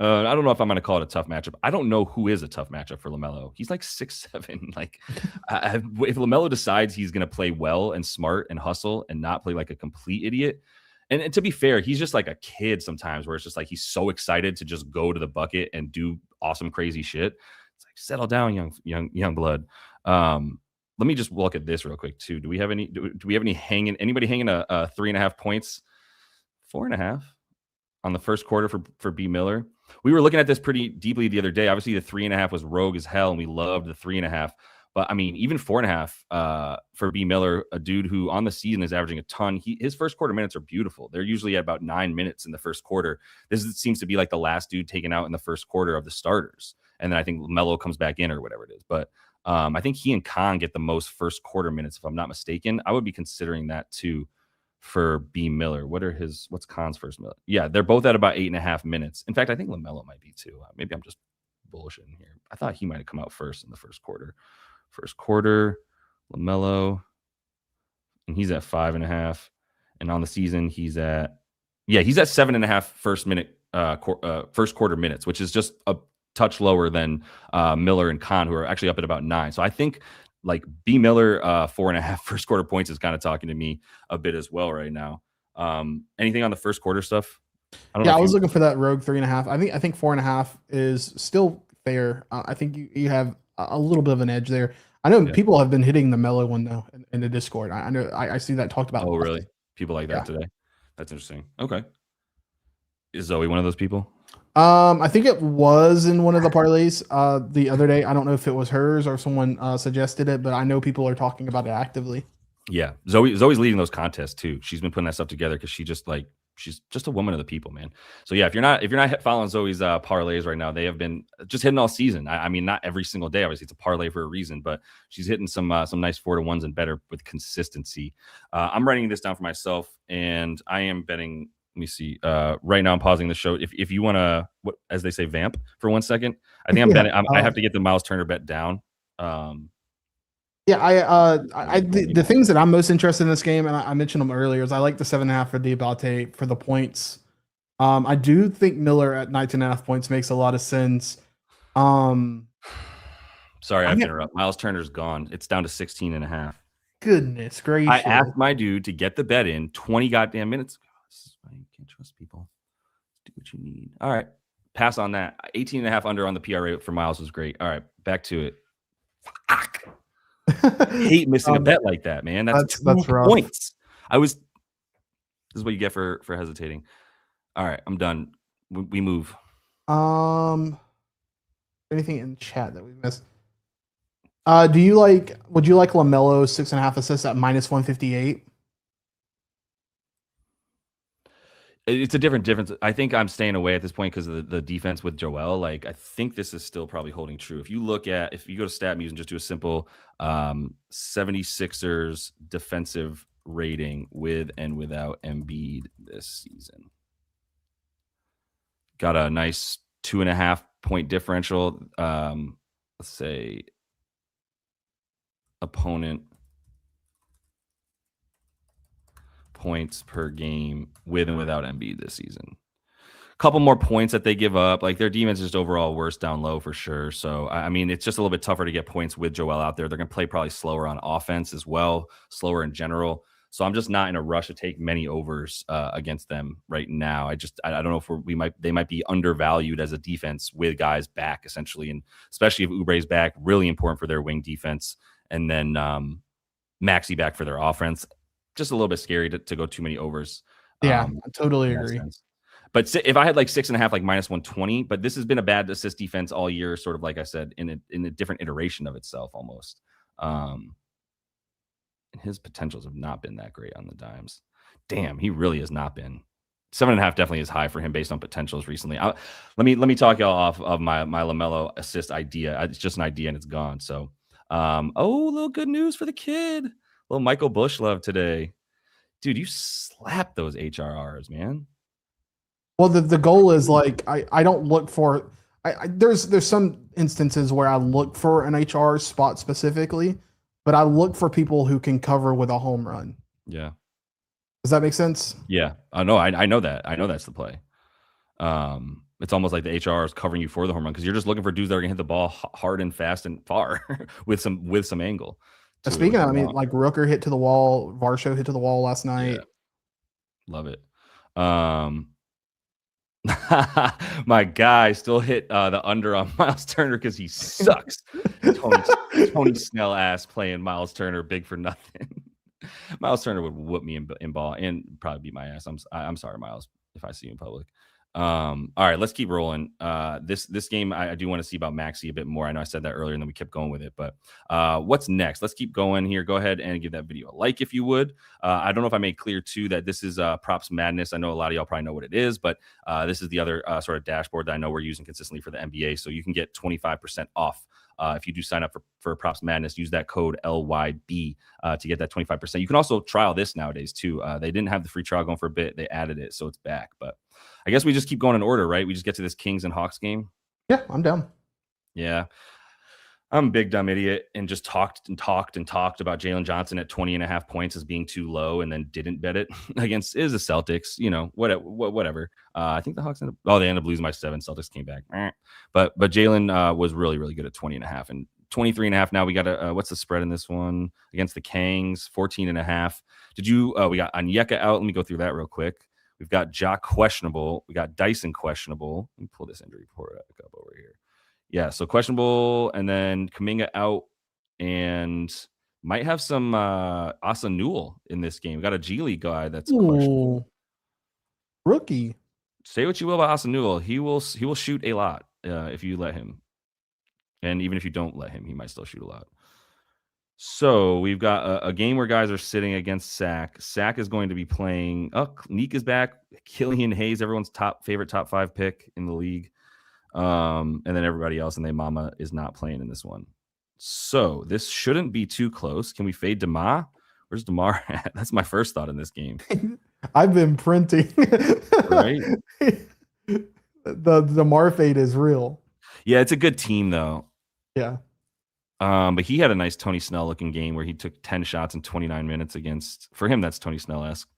I don't know if I'm going to call it a tough matchup. I don't know who is a tough matchup for LaMelo. He's like 6'7". Like if LaMelo decides he's going to play well and smart and hustle and not play like a complete idiot. And to be fair, he's just like a kid sometimes where it's just like he's so excited to just go to the bucket and do awesome, crazy shit. It's like, settle down, young blood. Let me just look at this real quick too. Do we have any anybody hanging a 3.5 points, 4.5 on the first quarter for B Miller? We were looking at this pretty deeply the other day. Obviously the 3.5 was rogue as hell and we loved the 3.5, but I mean, even 4.5 for B Miller, a dude who on the season is averaging a ton. His first quarter minutes are beautiful. They're usually at about 9 minutes in the first quarter. This seems to be like the last dude taken out in the first quarter of the starters. And then I think LaMelo comes back in or whatever it is. But I think he and Khan get the most first quarter minutes, if I'm not mistaken. I would be considering that too for B Miller. What's Khan's first minute? Yeah, they're both at about 8.5 minutes. In fact, I think LaMelo might be too. Maybe I'm just bullshitting here. I thought he might have come out first in the first quarter. First quarter, LaMelo, and he's at 5.5. And on the season, he's at 7.5 first quarter minutes, which is just a touch lower than Miller and Khan, who are actually up at about 9. So I think like B Miller 4.5 first quarter points is kind of talking to me a bit as well right now. Anything on the first quarter stuff? I was looking for that rogue 3.5. I think 4.5 is still fair. I think you have a little bit of an edge there. I know people have been hitting the Melo one though in the Discord. I know I see that talked about. Oh, really? People like that today? That's interesting. Okay. Is Zoe one of those people? I think it was in one of the parlays the other day. I don't know if it was hers or someone suggested it, but I know people are talking about it actively. Yeah, Zoe's leading those contests too. She's been putting that stuff together because she's just a woman of the people, man. So yeah, if you're not following Zoe's parlays right now, they have been just hitting all season. I mean, not every single day. Obviously, it's a parlay for a reason, but she's hitting some nice 4-to-1s and better with consistency. I'm writing this down for myself, and I am betting. Let me see. Right now, I'm pausing the show. If you want to, as they say, vamp for 1 second, I think I'm betting. I have to get the Miles Turner bet down. The things that I'm most interested in this game, and I mentioned them earlier, is I like the 7.5 for Diabate for the points. I do think Miller at 19.5 points makes a lot of sense. Sorry, I have to interrupt. Miles Turner's gone. It's down to 16.5. Goodness gracious! I asked my dude to get the bet in 20 goddamn minutes. This is why you can't trust people. Do what you need. All right, pass on that. 18.5 under on the PRA for Miles was great. All right, back to it. Fuck. Hate missing a bet like that, man. That's rough. Points. This is what you get for hesitating. All right, I'm done. We move. Anything in chat that we missed? Would you like LaMelo 6.5 assists at -158? It's a difference. I think I'm staying away at this point because of the defense with Joel. Like, I think this is still probably holding true. If you go to StatMuse and just do a simple 76ers defensive rating with and without Embiid this season, got a nice 2.5 point differential. Let's say opponent points per game with and without Embiid this season. Couple more points that they give up. Like, their defense is just overall worse down low for sure. So, I mean, it's just a little bit tougher to get points with Joel out there. They're going to play probably slower on offense as well, slower in general. So I'm just not in a rush to take many overs against them right now. I don't know if they might be undervalued as a defense with guys back essentially, and especially if Oubre's back, really important for their wing defense. And then Maxey back for their offense. Just a little bit scary to go too many overs. Yeah, I totally agree. Sense. But if I had like 6.5, like -120, but this has been a bad assist defense all year, sort of like I said, in a different iteration of itself almost. And his potentials have not been that great on the dimes. Damn, he really has not been. 7.5 definitely is high for him based on potentials recently. Let me talk y'all off of my LaMelo assist idea. It's just an idea and it's gone. So, little good news for the kid. Little Michael Bush love today. Dude, you slapped those HRRs, man. Well, the goal is like I don't look for there's some instances where I look for an HR spot specifically, but I look for people who can cover with a home run. Yeah. Does that make sense? Yeah. I know that. I know that's the play. It's almost like the HR is covering you for the home run because you're just looking for dudes that are gonna hit the ball hard and fast and far with some angle. Speaking of, I mean, like Rooker hit to the wall, Varsho hit to the wall last night. Yeah. Love it. My guy still hit the under on Miles Turner because he sucks. Tony Snell ass playing Miles Turner big for nothing. Miles Turner would whoop me in ball and probably beat my ass. I'm sorry, Miles, if I see you in public. All right, let's keep rolling. This game I do want to see about Maxey a bit more. I know I said that earlier and then we kept going with it, but what's next? Let's keep going here. Go ahead and give that video a like if you would. I don't know if I made clear too that this is Props Madness. I know a lot of y'all probably know what it is, but this is the other sort of dashboard that I know we're using consistently for the NBA. So you can get 25% off. If you do sign up for Props Madness, use that code LYB to get that 25%. You can also trial this nowadays too. They didn't have the free trial going for a bit. They added it, so it's back. But I guess we just keep going in order, right? We just get to this Kings and Hawks game. Yeah, I'm down. Yeah. I'm a big dumb idiot and just talked about Jalen Johnson at 20.5 points as being too low and then didn't bet it against the Celtics, whatever. I think the Hawks ended up losing by 7. Celtics came back. But Jalen was really, really good at 20.5 and 23.5 now. We got a what's the spread in this one against the Kangs? 14.5. Did you? We got Onyeka out. Let me go through that real quick. We've got Jock questionable. We got Dyson questionable. Let me pull this injury report up over here. Yeah, so questionable, and then Kuminga out, and might have some Asa Newell in this game. We got a G League guy that's questionable. Rookie. Say what you will about Asa Newell. He will shoot a lot if you let him. And even if you don't let him, he might still shoot a lot. So we've got a game where guys are sitting against Sack. Sack is going to be playing. Oh, Neek is back. Killian Hayes, everyone's favorite top 5 pick in the league. And then everybody else and their mama is not playing in this one. So this shouldn't be too close. Can we fade DeMar? Where's DeMar at? That's my first thought in this game. I've been printing. Right? The DeMar fade is real. Yeah, it's a good team though. Yeah. But he had a nice Tony Snell looking game where he took 10 shots in 29 minutes against. For him, that's Tony Snell-esque.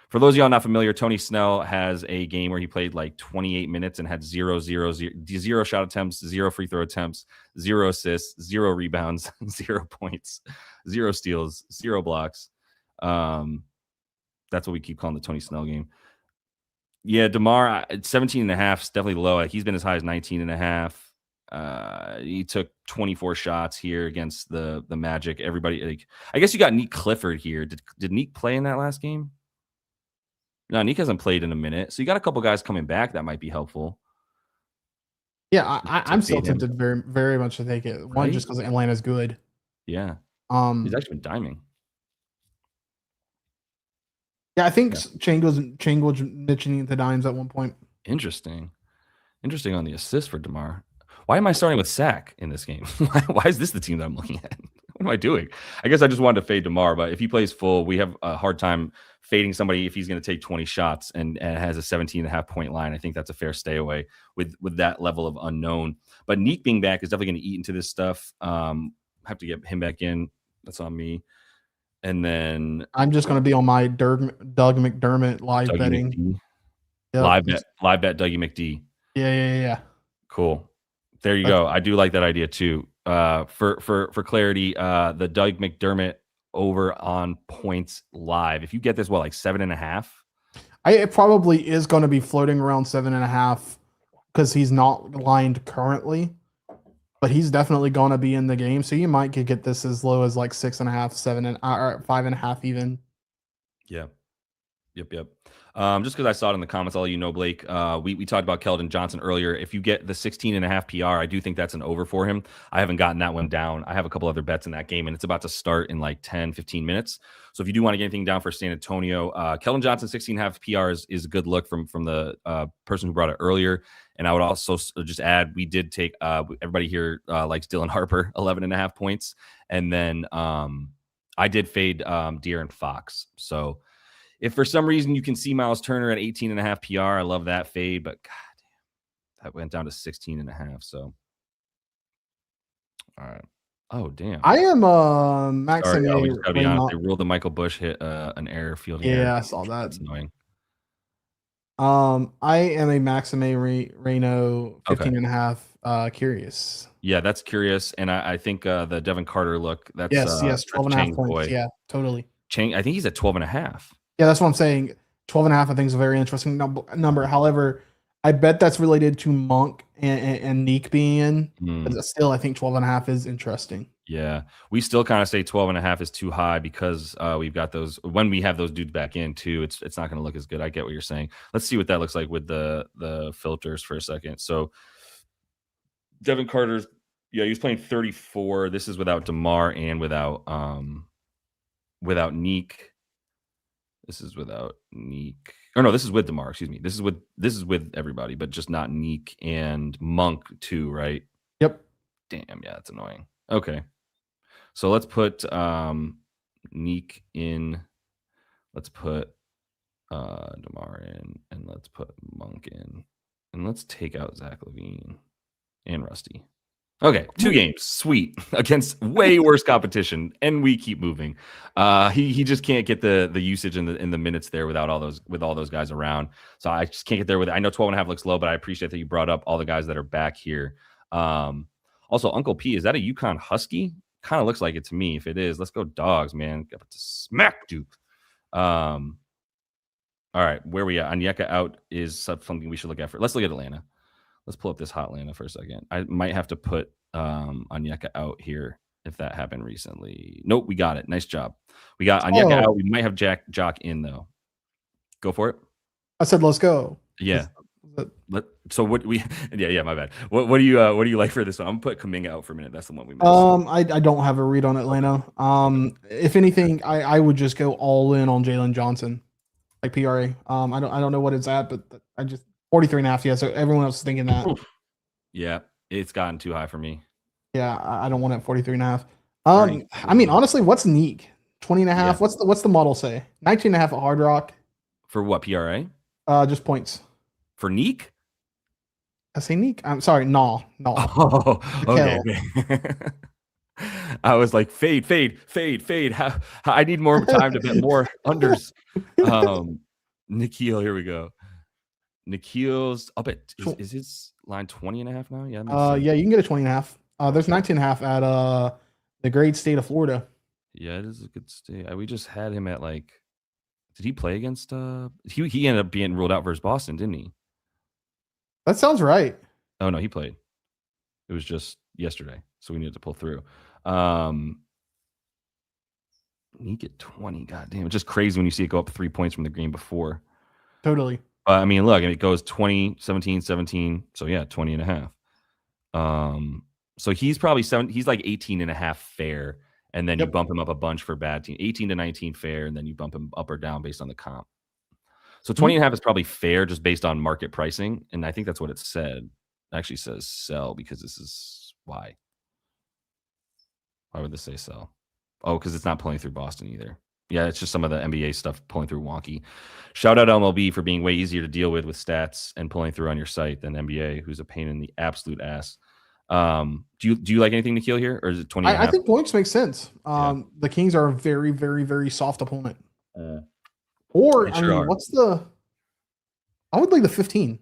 For those of y'all not familiar, Tony Snell has a game where he played like 28 minutes and had 0 shot attempts, 0 free throw attempts, 0 assists, 0 rebounds, 0 points, 0 steals, 0 blocks. That's what we keep calling the Tony Snell game. Yeah, DeMar, 17.5 is definitely low. He's been as high as 19.5. He took 24 shots here against the Magic. Everybody, I guess you got Neek Clifford here. Did Neek play in that last game? No, Neek hasn't played in a minute. So you got a couple guys coming back that might be helpful. Yeah, I'm still tempted very, very much to take it. One, right? Just because Atlanta's good. Yeah. He's actually been diming. Yeah, I think Chang was niching into dimes at one point. Interesting on the assist for DeMar. Why am I starting with Sack in this game? Why is this the team that I'm looking at? What am I doing? I guess I just wanted to fade DeMar, but if he plays full, we have a hard time fading somebody if he's going to take 20 shots and has a 17.5 point line. I think that's a fair stay away with that level of unknown. But Neek being back is definitely going to eat into this stuff. Have to get him back in. That's on me. And then I'm just going to be on my Doug McDermott live betting. Yep. Live bet Dougie McD. Yeah. Cool. There you go. I do like that idea too. For clarity, the Doug McDermott over on points live. If you get this, like 7.5? It probably is going to be floating around 7.5 because he's not lined currently, but he's definitely going to be in the game. So you might get this as low as like 6.5, 7, or 5.5 even. Yeah. Yep. Just because I saw it in the comments, I'll let you know, Blake. We talked about Keldon Johnson earlier. If you get the 16.5 PR, I do think that's an over for him. I haven't gotten that one down. I have a couple other bets in that game, and it's about to start in like 10, 15 minutes. So if you do want to get anything down for San Antonio, Keldon Johnson 16.5 PR is a good look from the person who brought it earlier. And I would also just add, we did take everybody here likes Dylan Harper 11.5 points, and then I did fade De'Aaron Fox. So if for some reason you can see Miles Turner at 18.5 PR, I love that fade, but God damn, that went down to 16.5. So, all right. Oh, damn. I am Max. Sorry, we just gotta be honest. They ruled the Michael Bush hit an error fielding. Yeah, error. I saw that. That's annoying. I am a Maxime Reno 15.5 curious. Yeah, that's curious. And I think the Devin Carter look, that's yes, 12.5 points. Boy. Yeah, totally. Chang, I think he's at 12.5. Yeah, that's what I'm saying. 12.5, I think, is a very interesting number. However, I bet that's related to Monk and Neek being in. But still, I think 12.5 is interesting. Yeah, we still kind of say 12.5 is too high because we've got those. When we have those dudes back in too, it's not going to look as good. I get what you're saying. Let's see what that looks like with the filters for a second. So Devin Carter's, yeah, he was playing 34. This is without DeMar and without Neek. This is without Neek. Or no, this is with DeMar, excuse me. This is with everybody, but just not Neek and Monk too, right? Yep. Damn, yeah, that's annoying. Okay. So let's put Neek in. Let's put DeMar in, and let's put Monk in. And let's take out Zach LaVine and Rusty. Okay, 2 games, sweet, against way worse competition, and we keep moving. He just can't get the usage in the minutes there without all those guys around. So I just can't get there with it. I know 12.5 looks low, but I appreciate that you brought up all the guys that are back here. Also, Uncle P, is that a UConn Husky? Kind of looks like it to me. If it is, let's go Dogs, man. Got to smack Duke. All right, where we at? Onyeka out is something we should look at for. Let's look at Atlanta. Let's pull up this hot Atlanta for a second. I might have to put Onyeka out here if that happened recently. Nope, we got it. Nice job. We got Onyeka out. We might have Jock in though. Go for it. I said, let's go. Yeah. So what we yeah, my bad. What do you like for this one? I'm gonna put Kuminga out for a minute. That's the one we missed. I don't have a read on Atlanta. If anything, I would just go all in on Jalen Johnson, like PRA. I don't know what it's at, but I just 43.5. Yeah, so everyone else is thinking that. Yeah, it's gotten too high for me. Yeah, I don't want it 43.5. I mean, honestly, what's Neek? 20.5. Yeah. What's the model say? 19.5 at Hard Rock. For what, PRA? Just points. For Neek? I say Neek. I'm sorry, no. Oh, okay. I was like, fade. I need more time to bet more unders. Nikhil, here we go. Nikhil's up at is his line 20.5 now? Yeah. Yeah, you can get a 20.5. There's 19.5 at the great state of Florida. Yeah, it is a good state. We just had him at like. Did he play against? He ended up being ruled out versus Boston, didn't he? That sounds right. Oh no, he played. It was just yesterday, so we needed to pull through. He get 20. God damn, it's just crazy when you see it go up 3 points from the game before. Totally. I mean, look, it goes 20, 17, 17. So yeah, 20.5. So he's probably he's like 18.5 fair, and then you bump him up a bunch for bad team. 18 to 19 fair, and then you bump him up or down based on the comp. So 20.5 is probably fair just based on market pricing, and I think that's what it said. It actually says sell because this is why. Why would this say sell? Oh, because it's not pulling through Boston either. Yeah, it's just some of the NBA stuff pulling through wonky. Shout out MLB for being way easier to deal with stats and pulling through on your site than NBA, who's a pain in the absolute ass. Do you like anything, Nikhil, here, or is it 20? I think points make sense. The Kings are a very, very, very soft opponent. Or I mean, what's the? I would like the 15.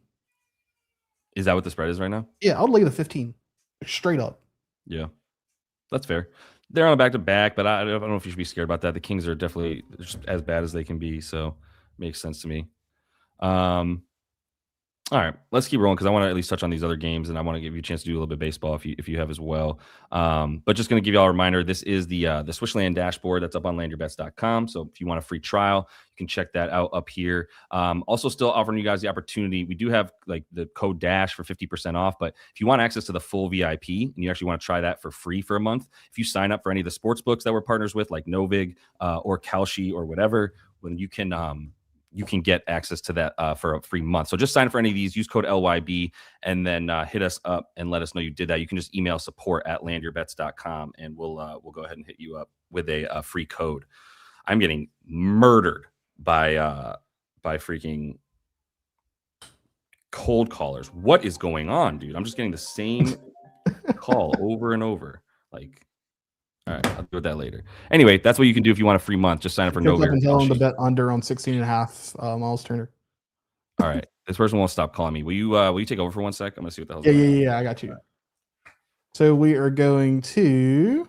Is that what the spread is right now? Yeah, I would like the 15, straight up. Yeah, that's fair. They're on a back-to-back, but I don't know if you should be scared about that. The Kings are definitely just as bad as they can be, so it makes sense to me. All right, let's keep rolling because I want to at least touch on these other games, and I want to give you a chance to do a little bit of baseball if you have as well. But just going to give you all a reminder, this is the SwishLand dashboard that's up on landyourbets.com. So if you want a free trial, you can check that out up here. Also still offering you guys the opportunity. We do have like the code DASH for 50% off, but if you want access to the full VIP and you actually want to try that for free for a month, if you sign up for any of the sports books that we're partners with, like Novig or Kalshi or whatever, when you can get access to that for a free month. So just sign up for any of these, use code LYB, and then hit us up and let us know you did that. You can just email support@landyourbets.com, and we'll go ahead and hit you up with a free code. I'm getting murdered by freaking cold callers. What is going on, dude? I'm just getting the same call over and over. Like, all right, I'll do that later. Anyway, that's what you can do if you want a free month. Just sign up for Novig. And tell them to bet under on 16.5 Miles Turner. All right, this person won't stop calling me. Will you take over for 1 sec? I'm gonna see what the hell's going on. Yeah, I got you. Right. So we are going to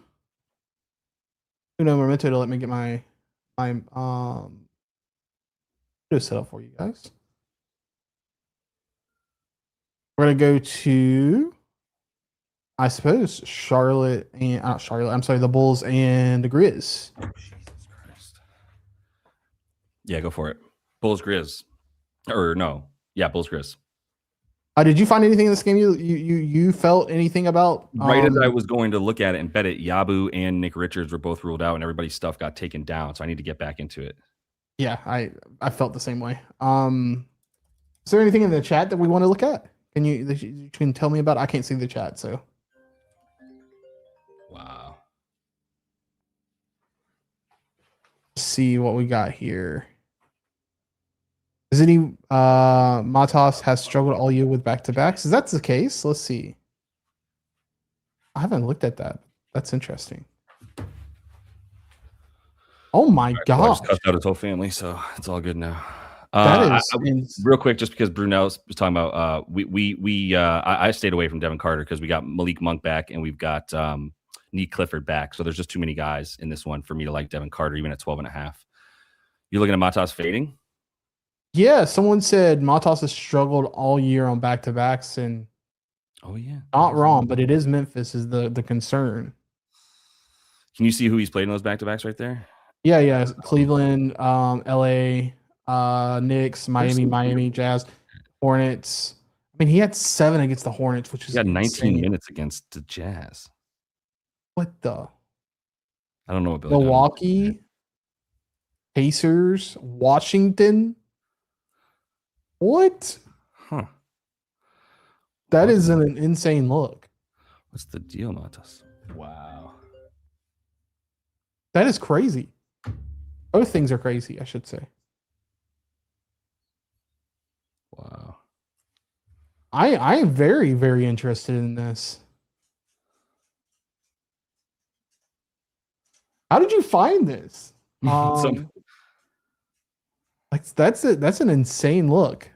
Uno Momento to let me get my set up for you guys. We're gonna go to, I suppose, the Bulls and the Grizz. Oh, Jesus Christ. Yeah, go for it. Bulls Grizz. Or no. Yeah, Bulls Grizz. Did you find anything in this game you felt anything about? Right as I was going to look at it and bet it, Yabu and Nick Richards were both ruled out and everybody's stuff got taken down. So I need to get back into it. Yeah, I felt the same way. Is there anything in the chat that we want to look at? You can tell me about? I can't see the chat, so. Wow. See what we got here. Is any Matas has struggled all year with back-to-backs? Is that the case? Let's see. I haven't looked at that. That's interesting. Oh my God! I just cussed out his whole family, so it's all good now. That is real quick, just because Brunel was talking about, I stayed away from Devin Carter because we got Malik Monk back and we've got Neat Clifford back. So there's just too many guys in this one for me to like Devin Carter, even at 12.5. You looking at Matas fading? Yeah, someone said Matas has struggled all year on back-to-backs, and not wrong, but it is Memphis is the concern. Can you see who he's played in those back-to-backs right there? Yeah. Cleveland, LA, Knicks, Miami, Jazz, Hornets. I mean, he had 7 against the Hornets, which is he had 19 insane. minutes against the Jazz. What the? I don't know what Billy Milwaukee, Pacers, Washington. What? Huh. That is an insane look. What's the deal, Matas? Wow. That is crazy. Both things are crazy, I should say. Wow. I am very, very interested in this. How did you find this? Like that's an insane look.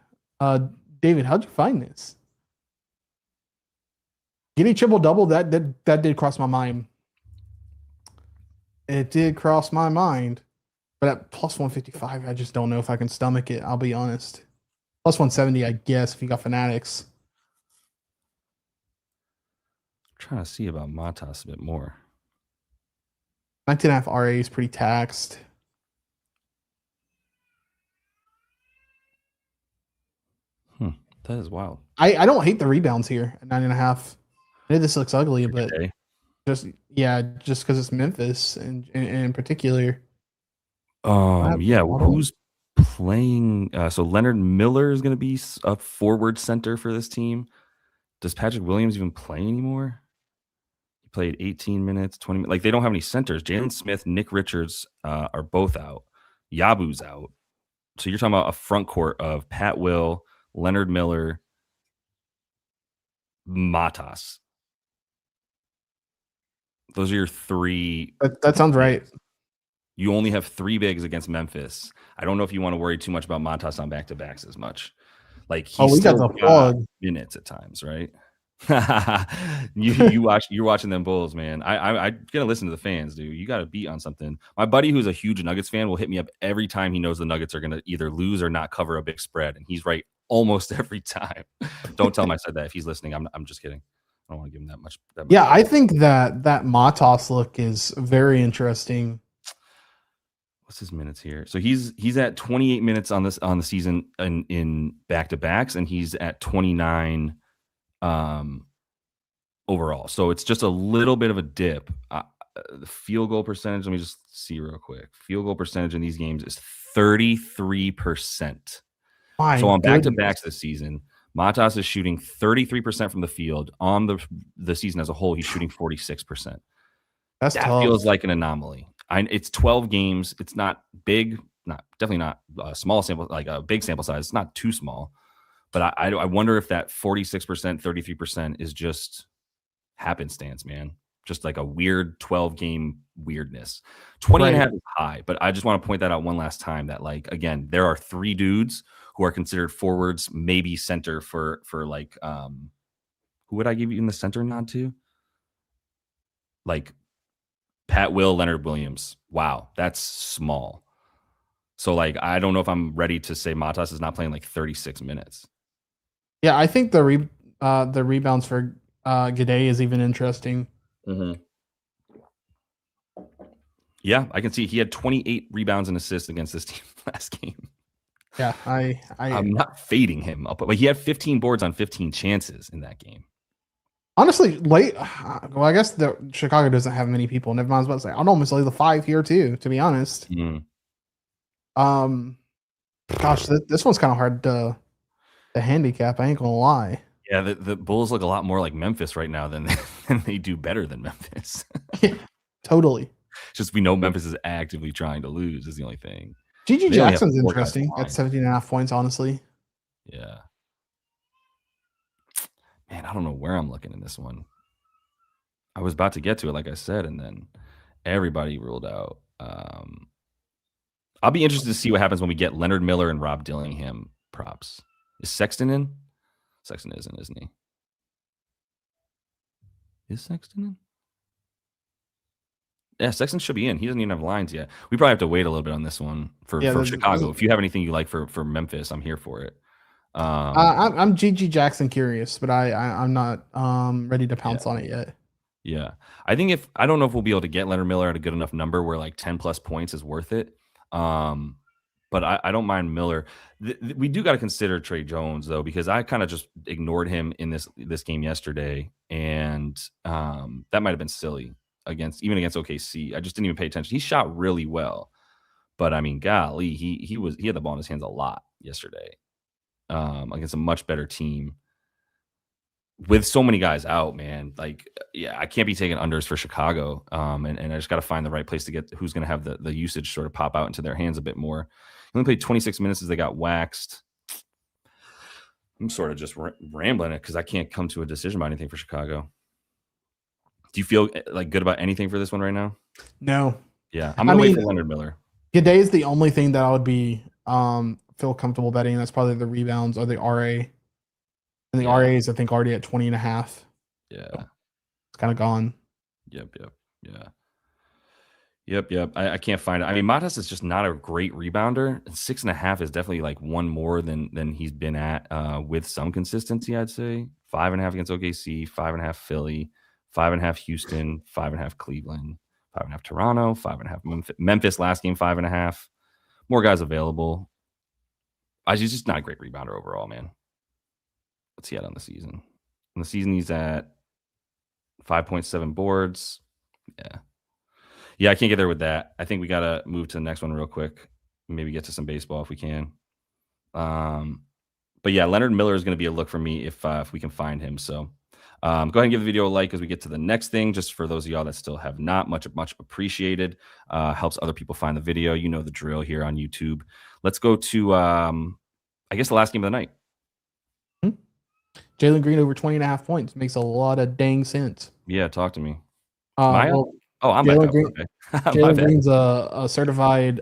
David, how'd you find this? Getting triple double, that did cross my mind. It did cross my mind. But at plus 155, I just don't know if I can stomach it. I'll be honest. Plus 170, I guess, if you got Fanatics. I'm trying to see about Matas a bit more. 19.5 RA is pretty taxed. That is wild. I don't hate the rebounds here at 9.5. I know this looks ugly, but just because it's Memphis and in particular. Who's playing? So Leonard Miller is going to be a forward center for this team. Does Patrick Williams even play anymore? He played 18 minutes, 20 minutes. Like, they don't have any centers. Jalen Smith, Nick Richards are both out. Yabu's out. So you're talking about a front court of Pat Will, Leonard Miller, Matas. Those are your 3. That sounds right. You only have 3 bigs against Memphis. I don't know if you want to worry too much about Matas on back-to-backs as much. Like, he's got the plug minutes at times, right? You're watching them Bulls, man. I gotta listen to the fans, dude. You got to beat on something. My buddy, who's a huge Nuggets fan, will hit me up every time he knows the Nuggets are gonna either lose or not cover a big spread, and he's right almost every time. Don't tell him I said that. If he's listening, I'm just kidding. I don't want to give him that much. Yeah, I think that Matas look is very interesting. What's his minutes here? So he's at 28 minutes on the season in back-to-backs, and he's at 29 overall. So it's just a little bit of a dip. The field goal percentage, let me just see real quick. Field goal percentage in these games is 33%. So on back-to-backs this season, Matas is shooting 33% from the field. On the season as a whole, he's shooting 46%. That tough. Feels like an anomaly. It's 12 games. It's not big, definitely not a small sample, like a big sample size. It's not too small, but I wonder if that 46%, 33% is just happenstance, man. Just like a weird 12-game weirdness. 20.5 is high, but I just want to point that out one last time that, like, again, there are 3 dudes who are considered forwards, maybe center for like, who would I give you in the center nod to? Like, Pat Will, Leonard Williams. Wow, that's small. So, like, I don't know if I'm ready to say Matas is not playing like 36 minutes. Yeah, I think the rebounds for Gade is even interesting. Mm-hmm. Yeah, I can see he had 28 rebounds and assists against this team last game. Yeah, I'm not fading him up, but he had 15 boards on 15 chances in that game. Honestly, well, I guess Chicago doesn't have many people. Never mind, I was about to say, I'd almost lay the 5 here too, to be honest. Gosh, this one's kind of hard to handicap. I ain't gonna lie. Yeah, the Bulls look a lot more like Memphis right now than they do better than Memphis. Yeah, totally. It's just we know Memphis is actively trying to lose is the only thing. GG Jackson's interesting at 17.5 points, honestly. Yeah. Man, I don't know where I'm looking in this one. I was about to get to it, like I said, and then everybody ruled out. I'll be interested to see what happens when we get Leonard Miller and Rob Dillingham props. Is Sexton in? Sexton isn't he? Is Sexton in? Yeah, Sexton should be in. He doesn't even have lines yet. We probably have to wait a little bit on this one for Chicago. If you have anything you like for Memphis, I'm here for it. I'm GG Jackson curious, but I'm not ready to pounce on it yet. Yeah, I don't know if we'll be able to get Leonard Miller at a good enough number where like 10 plus points is worth it. But I don't mind Miller. We do got to consider Trey Jones though, because I kind of just ignored him in this game yesterday, and that might have been silly against OKC. I just didn't even pay attention. He shot really well, but I mean, golly, he had the ball in his hands a lot yesterday against a much better team with so many guys out, man. Like, yeah, I can't be taking unders for Chicago. And I just got to find the right place to get who's going to have the usage sort of pop out into their hands a bit more. He only played 26 minutes as they got waxed. I'm sort of just rambling it because I can't come to a decision about anything for Chicago. Do you feel like good about anything for this one right now? No. Yeah, I'm going to wait for Leonard Miller. Gidey is the only thing that I would be feel comfortable betting. That's probably the rebounds or the RA. And the RA is, I think, already at 20.5. Yeah. So it's kind of gone. Yep. I can't find it. I mean, Matas is just not a great rebounder. 6.5 is definitely like one more than he's been at with some consistency, I'd say. 5.5 against OKC, 5.5 Philly, 5.5 Houston, 5.5 Cleveland, 5.5 Toronto, 5.5 Memphis last game, 5.5. More guys available. He's just not a great rebounder overall, man. What's he at on the season? On the season, he's at 5.7 boards. Yeah, I can't get there with that. I think we got to move to the next one real quick. Maybe get to some baseball if we can. But yeah, Leonard Miller is going to be a look for me if we can find him. So go ahead and give the video a like as we get to the next thing. Just for those of y'all that still have not, much appreciated. Helps other people find the video. You know the drill here on YouTube. Let's go to, I guess, the last game of the night. Jalen Green over 20.5 points makes a lot of dang sense. Yeah, talk to me. I'm Jalen Green, Jalen Green's a certified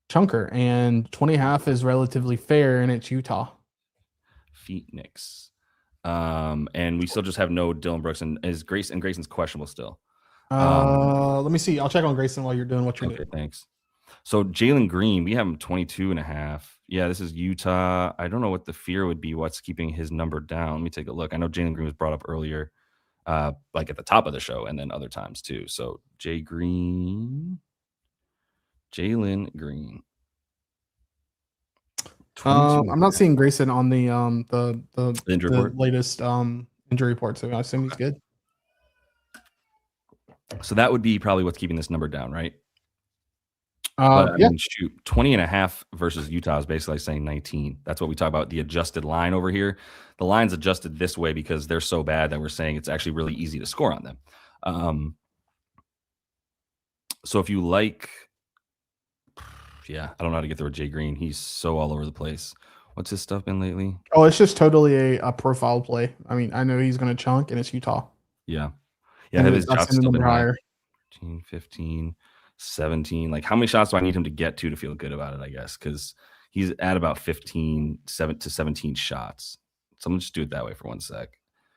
chunker, and 20.5 is relatively fair, and it's Utah. Phoenix. And we still just have no Dylan Brooks, and Grayson's questionable still. Let me see. I'll check on Grayson while you're doing what you're doing. Okay, thanks. So Jalen Green, we have him 22.5. Yeah, this is Utah. I don't know what the fear would be. What's keeping his number down? Let me take a look. I know Jalen Green was brought up earlier, like at the top of the show, and then other times too. So Jalen Green. I'm not seeing Grayson on the injury report? Latest injury report, so I assume he's good. So that would be probably what's keeping this number down, right? I mean, shoot, 20.5 versus Utah is basically saying 19. That's what we talk about, the adjusted line over here. The line's adjusted this way because they're so bad that we're saying it's actually really easy to score on them. So if you like, I don't know how to get there with Jay Green. He's so all over the place. What's his stuff been lately? Oh, it's just totally a profile play. I mean, I know he's going to chunk, and it's Utah. Yeah, his shots still been higher. 15, 15. 17. Like, how many shots do I need him to get to feel good about it, I guess? Because he's at about 7 to 17 shots. So I'm gonna just do it that way for 1 sec.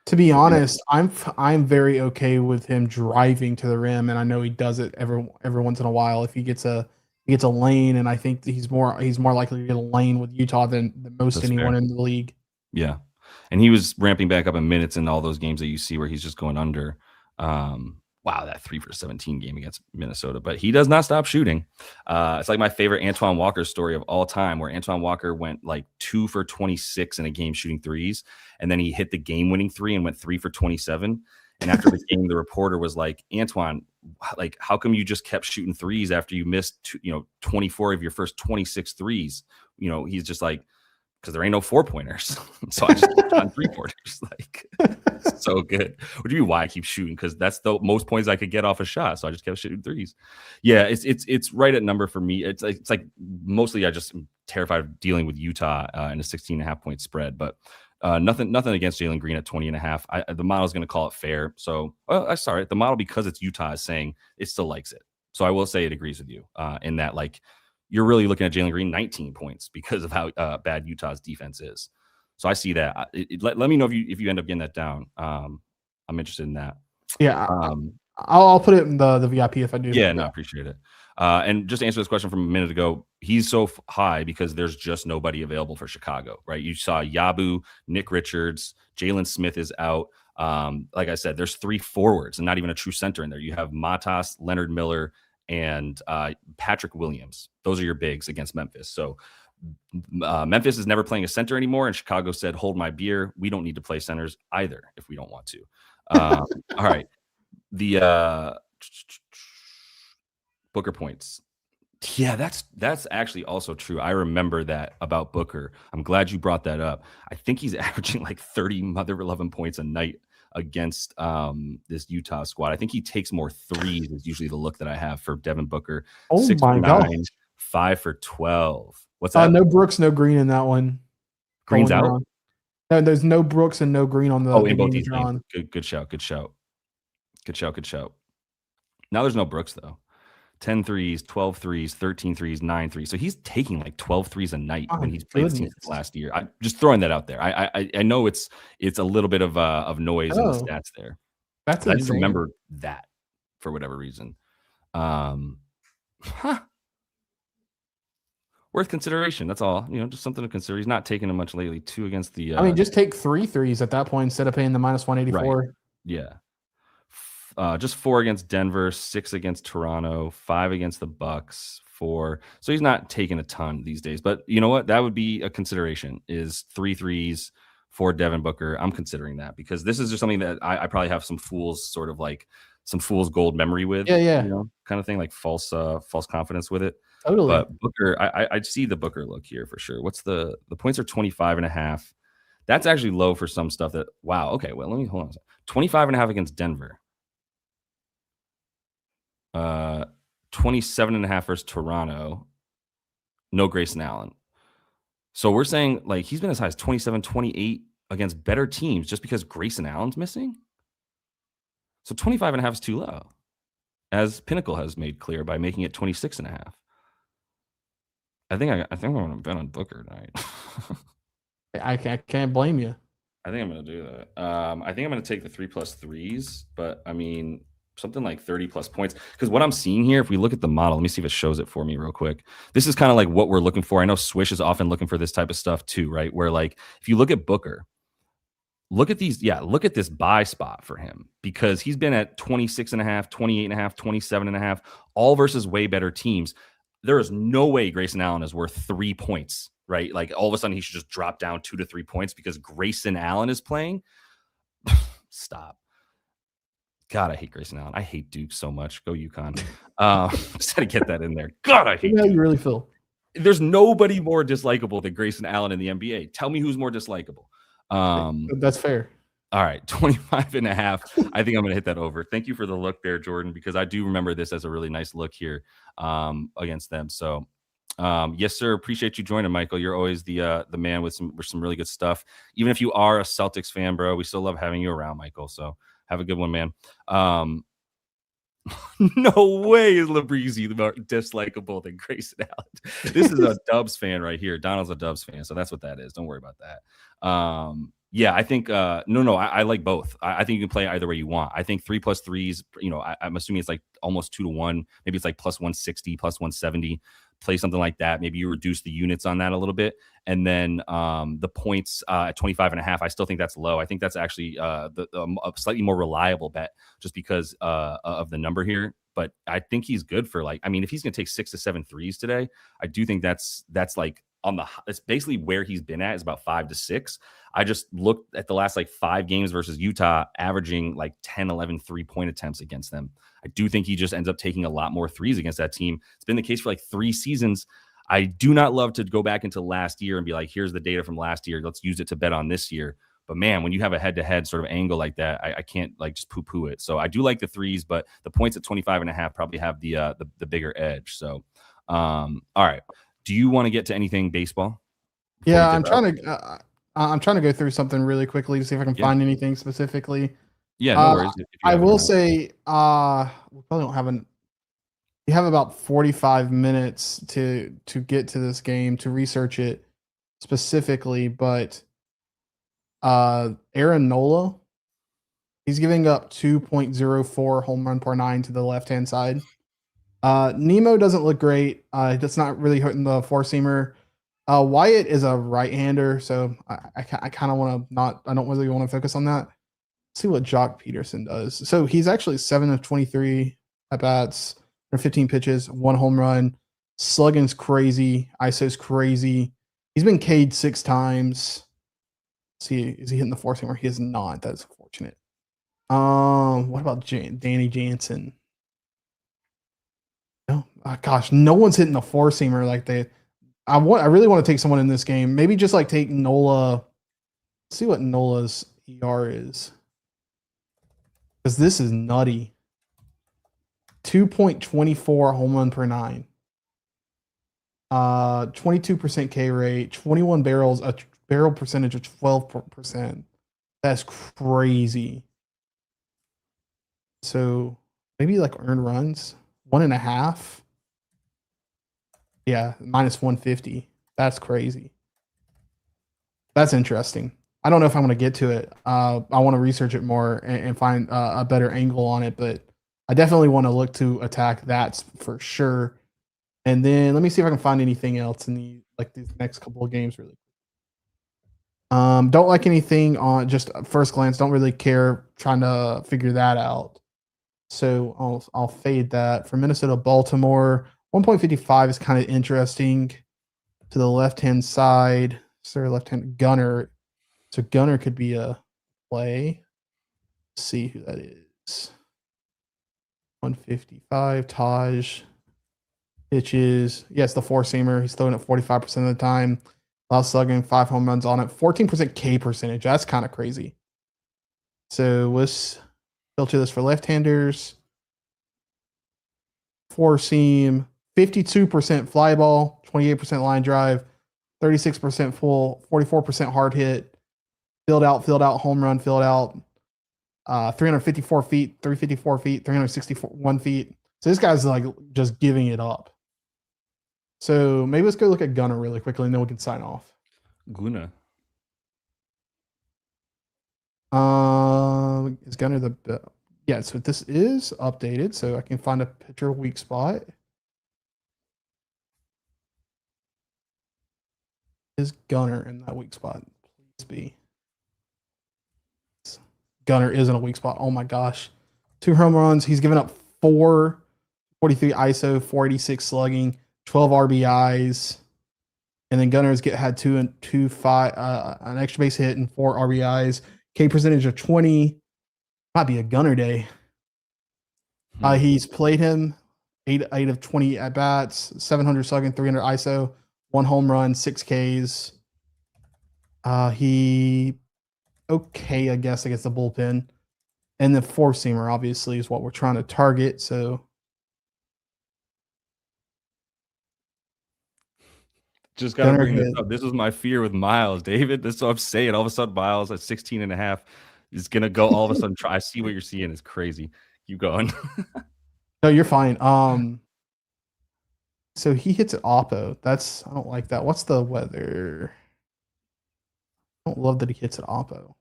To be honest, I'm very okay with him driving to the rim, and I know he does it every once in a while. If he gets a lane, and I think he's more likely to get a lane with Utah than most anyone in the league. Yeah, and he was ramping back up in minutes in all those games that you see where he's just going under. Wow, that 3 for 17 game against Minnesota. But he does not stop shooting. It's like my favorite Antoine Walker story of all time, where Antoine Walker went like 2 for 26 in a game shooting threes. And then he hit the game-winning 3 and went 3 for 27. And after the game, the reporter was like, Antoine, like, how come you just kept shooting threes after you missed 24 of your first 26 threes? He's just like, because there ain't no 4-pointers. So I just kept on 3-pointers. Like, so good. What do you mean why I keep shooting? Because that's the most points I could get off a shot. So I just kept shooting threes. Yeah, it's right at number for me. It's like mostly I just am terrified of dealing with Utah in a 16.5 point spread. But nothing against Jalen Green at 20.5. The model is going to call it fair. So the model, because it's Utah, is saying it still likes it. So I will say it agrees with you in that, like, you're really looking at Jalen Green 19 points because of how bad Utah's defense is. So I see that. Let me know if you end up getting that down. I'm interested in that. Yeah, I'll put it in the VIP if I do. Yeah, no, I appreciate it. And just to answer this question from a minute ago, he's so high because there's just nobody available for Chicago, right? You saw Yabu, Nick Richards, Jalen Smith is out. Like I said, there's 3 forwards and not even a true center in there. You have Matas, Leonard Miller, and Patrick Williams. Those are your bigs against Memphis. So Memphis is never playing a center anymore, and Chicago said, hold my beer. We don't need to play centers either if we don't want to. All right. The Booker points. Yeah, that's actually also true. I remember that about Booker. I'm glad you brought that up. I think he's averaging like 30 mother 11 points a night against this Utah squad. I think he takes more threes is usually the look that I have for Devin Booker. Oh 6 my for 9, gosh. 5 for 12. What's that? No Brooks, no Green in that one. Green's out? No, there's no Brooks and no Green on the in both these games. Good shout. Now there's no Brooks though. 10 threes, 12 threes, 13 threes, 9 threes. So he's taking like 12 threes a night when he's played teams last year. I'm just throwing that out there. I know it's a little bit of noise in the stats there. That's I just remember that for whatever reason. Worth consideration. That's all. Just something to consider. He's not taking them much lately. 2 against the. just take 3 threes at that point instead of paying the minus 184. Right. Yeah. Just 4 against Denver, 6 against Toronto, 5 against the Bucks, 4. So he's not taking a ton these days. But you know what? That would be a consideration. Is 3 threes for Devin Booker. I'm considering that because this is just something that I probably have some fool's sort of like some fool's gold memory with. Yeah. Kind of thing, like false confidence with it. Totally. But Booker, I see the Booker look here for sure. What's the points are 25.5. That's actually low for some stuff that, wow. Okay, well, let me hold on. 25.5 against Denver. 27.5 versus Toronto. No Grayson Allen. So we're saying like he's been as high as 27, 28 against better teams just because Grayson Allen's missing. So 25.5 is too low, as Pinnacle has made clear by making it 26.5. I think I'm going to bet on Booker tonight. I can't blame you. I think I'm going to do that. I think I'm going to take the 3+ threes, but I mean something like 30 plus points. Because what I'm seeing here, if we look at the model, let me see if it shows it for me real quick. This is kind of like what we're looking for. I know Swish is often looking for this type of stuff too, right? Where like if you look at Booker, look at these. Yeah, look at this buy spot for him because he's been at 26.5, 28.5, 27.5, all versus way better teams. There is no way Grayson Allen is worth 3 points, right? Like all of a sudden he should just drop down 2 to 3 points because Grayson Allen is playing. Stop. God, I hate Grayson Allen. I hate Duke so much. Go UConn. Just had to get that in there. God, I hate How you really feel. There's nobody more dislikable than Grayson Allen in the NBA. Tell me who's more dislikable. That's fair. All right, 25.5. I think I'm going to hit that over. Thank you for the look there, Jordan, because I do remember this as a really nice look here against them. So, yes, sir. Appreciate you joining, Michael. You're always the man with some really good stuff. Even if you are a Celtics fan, bro, we still love having you around, Michael. So have a good one, man. No way is Labreezy more dislikable than Grayson Allen. This is a Dubs fan right here. Donald's a Dubs fan, so that's what that is. Don't worry about that. Yeah, I think I like both. I think you can play either way you want. I think 3+ threes, I'm assuming it's like almost 2 to 1. Maybe it's like plus 160, plus 170. Play something like that. Maybe you reduce the units on that a little bit. And then the points at 25.5, I still think that's low. I think that's actually a slightly more reliable bet just because of the number here. But I think he's good for if he's going to take 6 to 7 threes today, I do think that's like it's basically where he's been at is about 5 to 6. I just looked at the last 5 games versus Utah, averaging 10, 11 3-point attempts against them. I do think he just ends up taking a lot more threes against that team. It's been the case for 3 seasons. I do not love to go back into last year and be like, here's the data from last year. Let's use it to bet on this year. But man, when you have a head-to-head sort of angle like that, I can't just poo-poo it. So I do like the threes, but the points at 25.5 probably have the bigger edge. So, all right. Do you want to get to anything baseball? Yeah, I'm trying to go through something really quickly to see if I can find anything specifically. Yeah, no worries. I will say we probably don't have You have about 45 minutes to get to this game, to research it specifically, but Aaron Nola, he's giving up 2.04 home run per nine to the left-hand side. Nemo doesn't look great. That's not really hurting the four-seamer. Wyatt is a right-hander, so I kind of want to not. I don't really want to focus on that. See what Jock Peterson does. So he's actually 7 of 23 at bats, or 15 pitches, 1 home run. Slugging's crazy. ISO's crazy. He's been K'd 6 times. Let's see, is he hitting the four-seamer? He is not. That is unfortunate. What about Danny Jansen? No, gosh, no one's hitting the four-seamer like they. I really want to take someone in this game. Maybe just like take Nola. See what Nola's ER is, because this is nutty. 2.24 home run per nine. 22% K rate, 21 barrels, a barrel percentage of 12%. That's crazy. So maybe like earned runs, 1.5. Yeah, minus 150. That's crazy. That's interesting. I don't know if I'm going to get to it. I want to research it more and find a better angle on it, but I definitely want to look to attack that for sure. And then let me see if I can find anything else in these next couple of games. Really, don't like anything on just first glance. Don't really care trying to figure that out. So I'll fade that. For Minnesota, Baltimore, 1.55 is kind of interesting. To the left-hand side, sorry, left-hand Gunner. So Gunner could be a play. Let's see who that is. 155, Taj. Pitches. Yes, the four-seamer. He's throwing it 45% of the time. Last slugging, 5 home runs on it. 14% K percentage. That's kind of crazy. So let's filter this for left-handers. Four-seam. 52% fly ball, 28% line drive, 36% full, 44% hard hit, filled out, home run, filled out, 354 feet, 354 feet, 361 feet. So this guy's like just giving it up. So maybe let's go look at Gunner really quickly and then we can sign off. Guna. Is Gunner the yeah, so this is updated, so I can find a pitcher weak spot. Is Gunner in that weak spot? Please be. Gunner is in a weak spot. Oh my gosh. 2 home runs. He's given up 443 ISO, 486 slugging, 12 RBIs. And then Gunner's had 2 and 2 5 an extra base hit and 4 RBIs. K percentage of 20. Might be a Gunner day. He's played him 8 of 20 at bats, 700 slugging, 300 ISO. 1 home run, 6 Ks. He okay, I guess, against the bullpen. And the four-seamer, obviously, is what we're trying to target. So just got to bring this up. This was my fear with Miles, David. This is what I'm saying. All of a sudden, Miles at 16.5 is going to go all of a sudden. I see what you're seeing. It's crazy. Keep going. No, you're fine. So he hits at Oppo. I don't like that. What's the weather? I don't love that he hits at Oppo.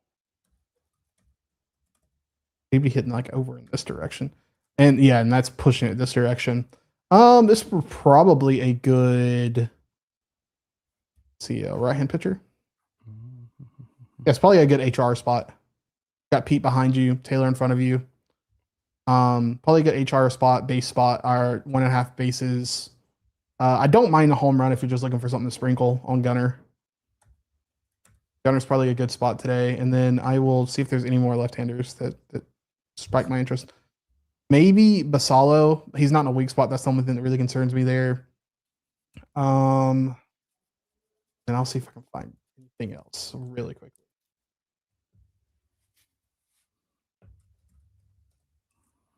Maybe hitting like over in this direction. And yeah, and that's pushing it this direction. This is probably a good, let's see, a right-hand pitcher. Yeah, it's probably a good HR spot. Got Pete behind you, Taylor in front of you. Probably a good HR spot, base spot, or 1.5 bases. I don't mind the home run if you're just looking for something to sprinkle on Gunner. Gunner's probably a good spot today. And then I will see if there's any more left-handers that strike my interest. Maybe Basalo. He's not in a weak spot. That's the only thing that really concerns me there. And I'll see if I can find anything else really quickly.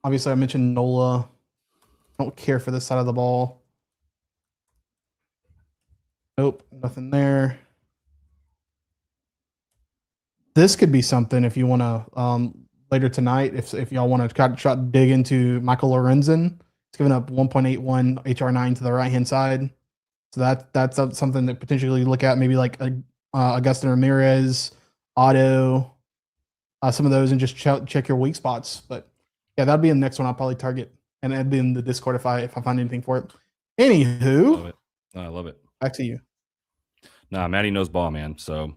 Obviously, I mentioned Nola. I don't care for this side of the ball. Nope, nothing there. This could be something if you want to later tonight. If y'all want to try to dig into Michael Lorenzen, It's giving up 1.81 HR9 to the right hand side. So that's something that potentially look at, maybe like Augustin Ramirez, Otto, some of those, and just check your weak spots. But yeah, that'd be the next one I'll probably target, and it'd be in the Discord if I find anything for it. Anywho, love it. I love it. Back to you. Nah, Matty knows ball, man. So,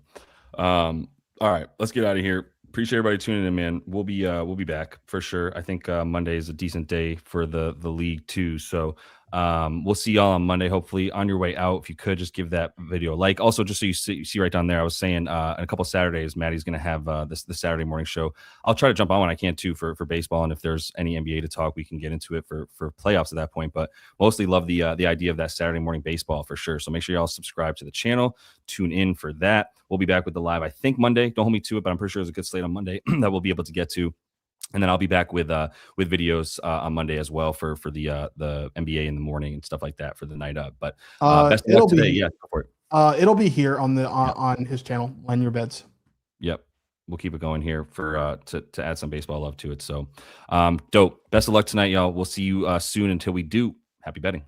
all right, let's get out of here. Appreciate everybody tuning in, man. We'll be back for sure. I think Monday is a decent day for the league too. So we'll see y'all on Monday. Hopefully, on your way out, if you could just give that video a like. Also, just so you see right down there, I was saying in a couple of Saturdays, Matty's going to have the Saturday morning show. I'll try to jump on when I can too for baseball, and if there's any NBA to talk, we can get into it for playoffs at that point. But mostly love the idea of that Saturday morning baseball for sure. So make sure y'all subscribe to the channel. Tune in for that. We'll be back with the live, I think, Monday. Don't hold me to it, but I'm pretty sure there's a good slate on Monday that we'll be able to get to. And then I'll be back with videos on Monday as well for the NBA in the morning and stuff like that for the night up. But best of luck today. Yeah, go for it. It'll be here on on his channel, Line Your Bets. Yep. We'll keep it going here for to add some baseball love to it. So dope. Best of luck tonight, y'all. We'll see you soon. Until we do, happy betting.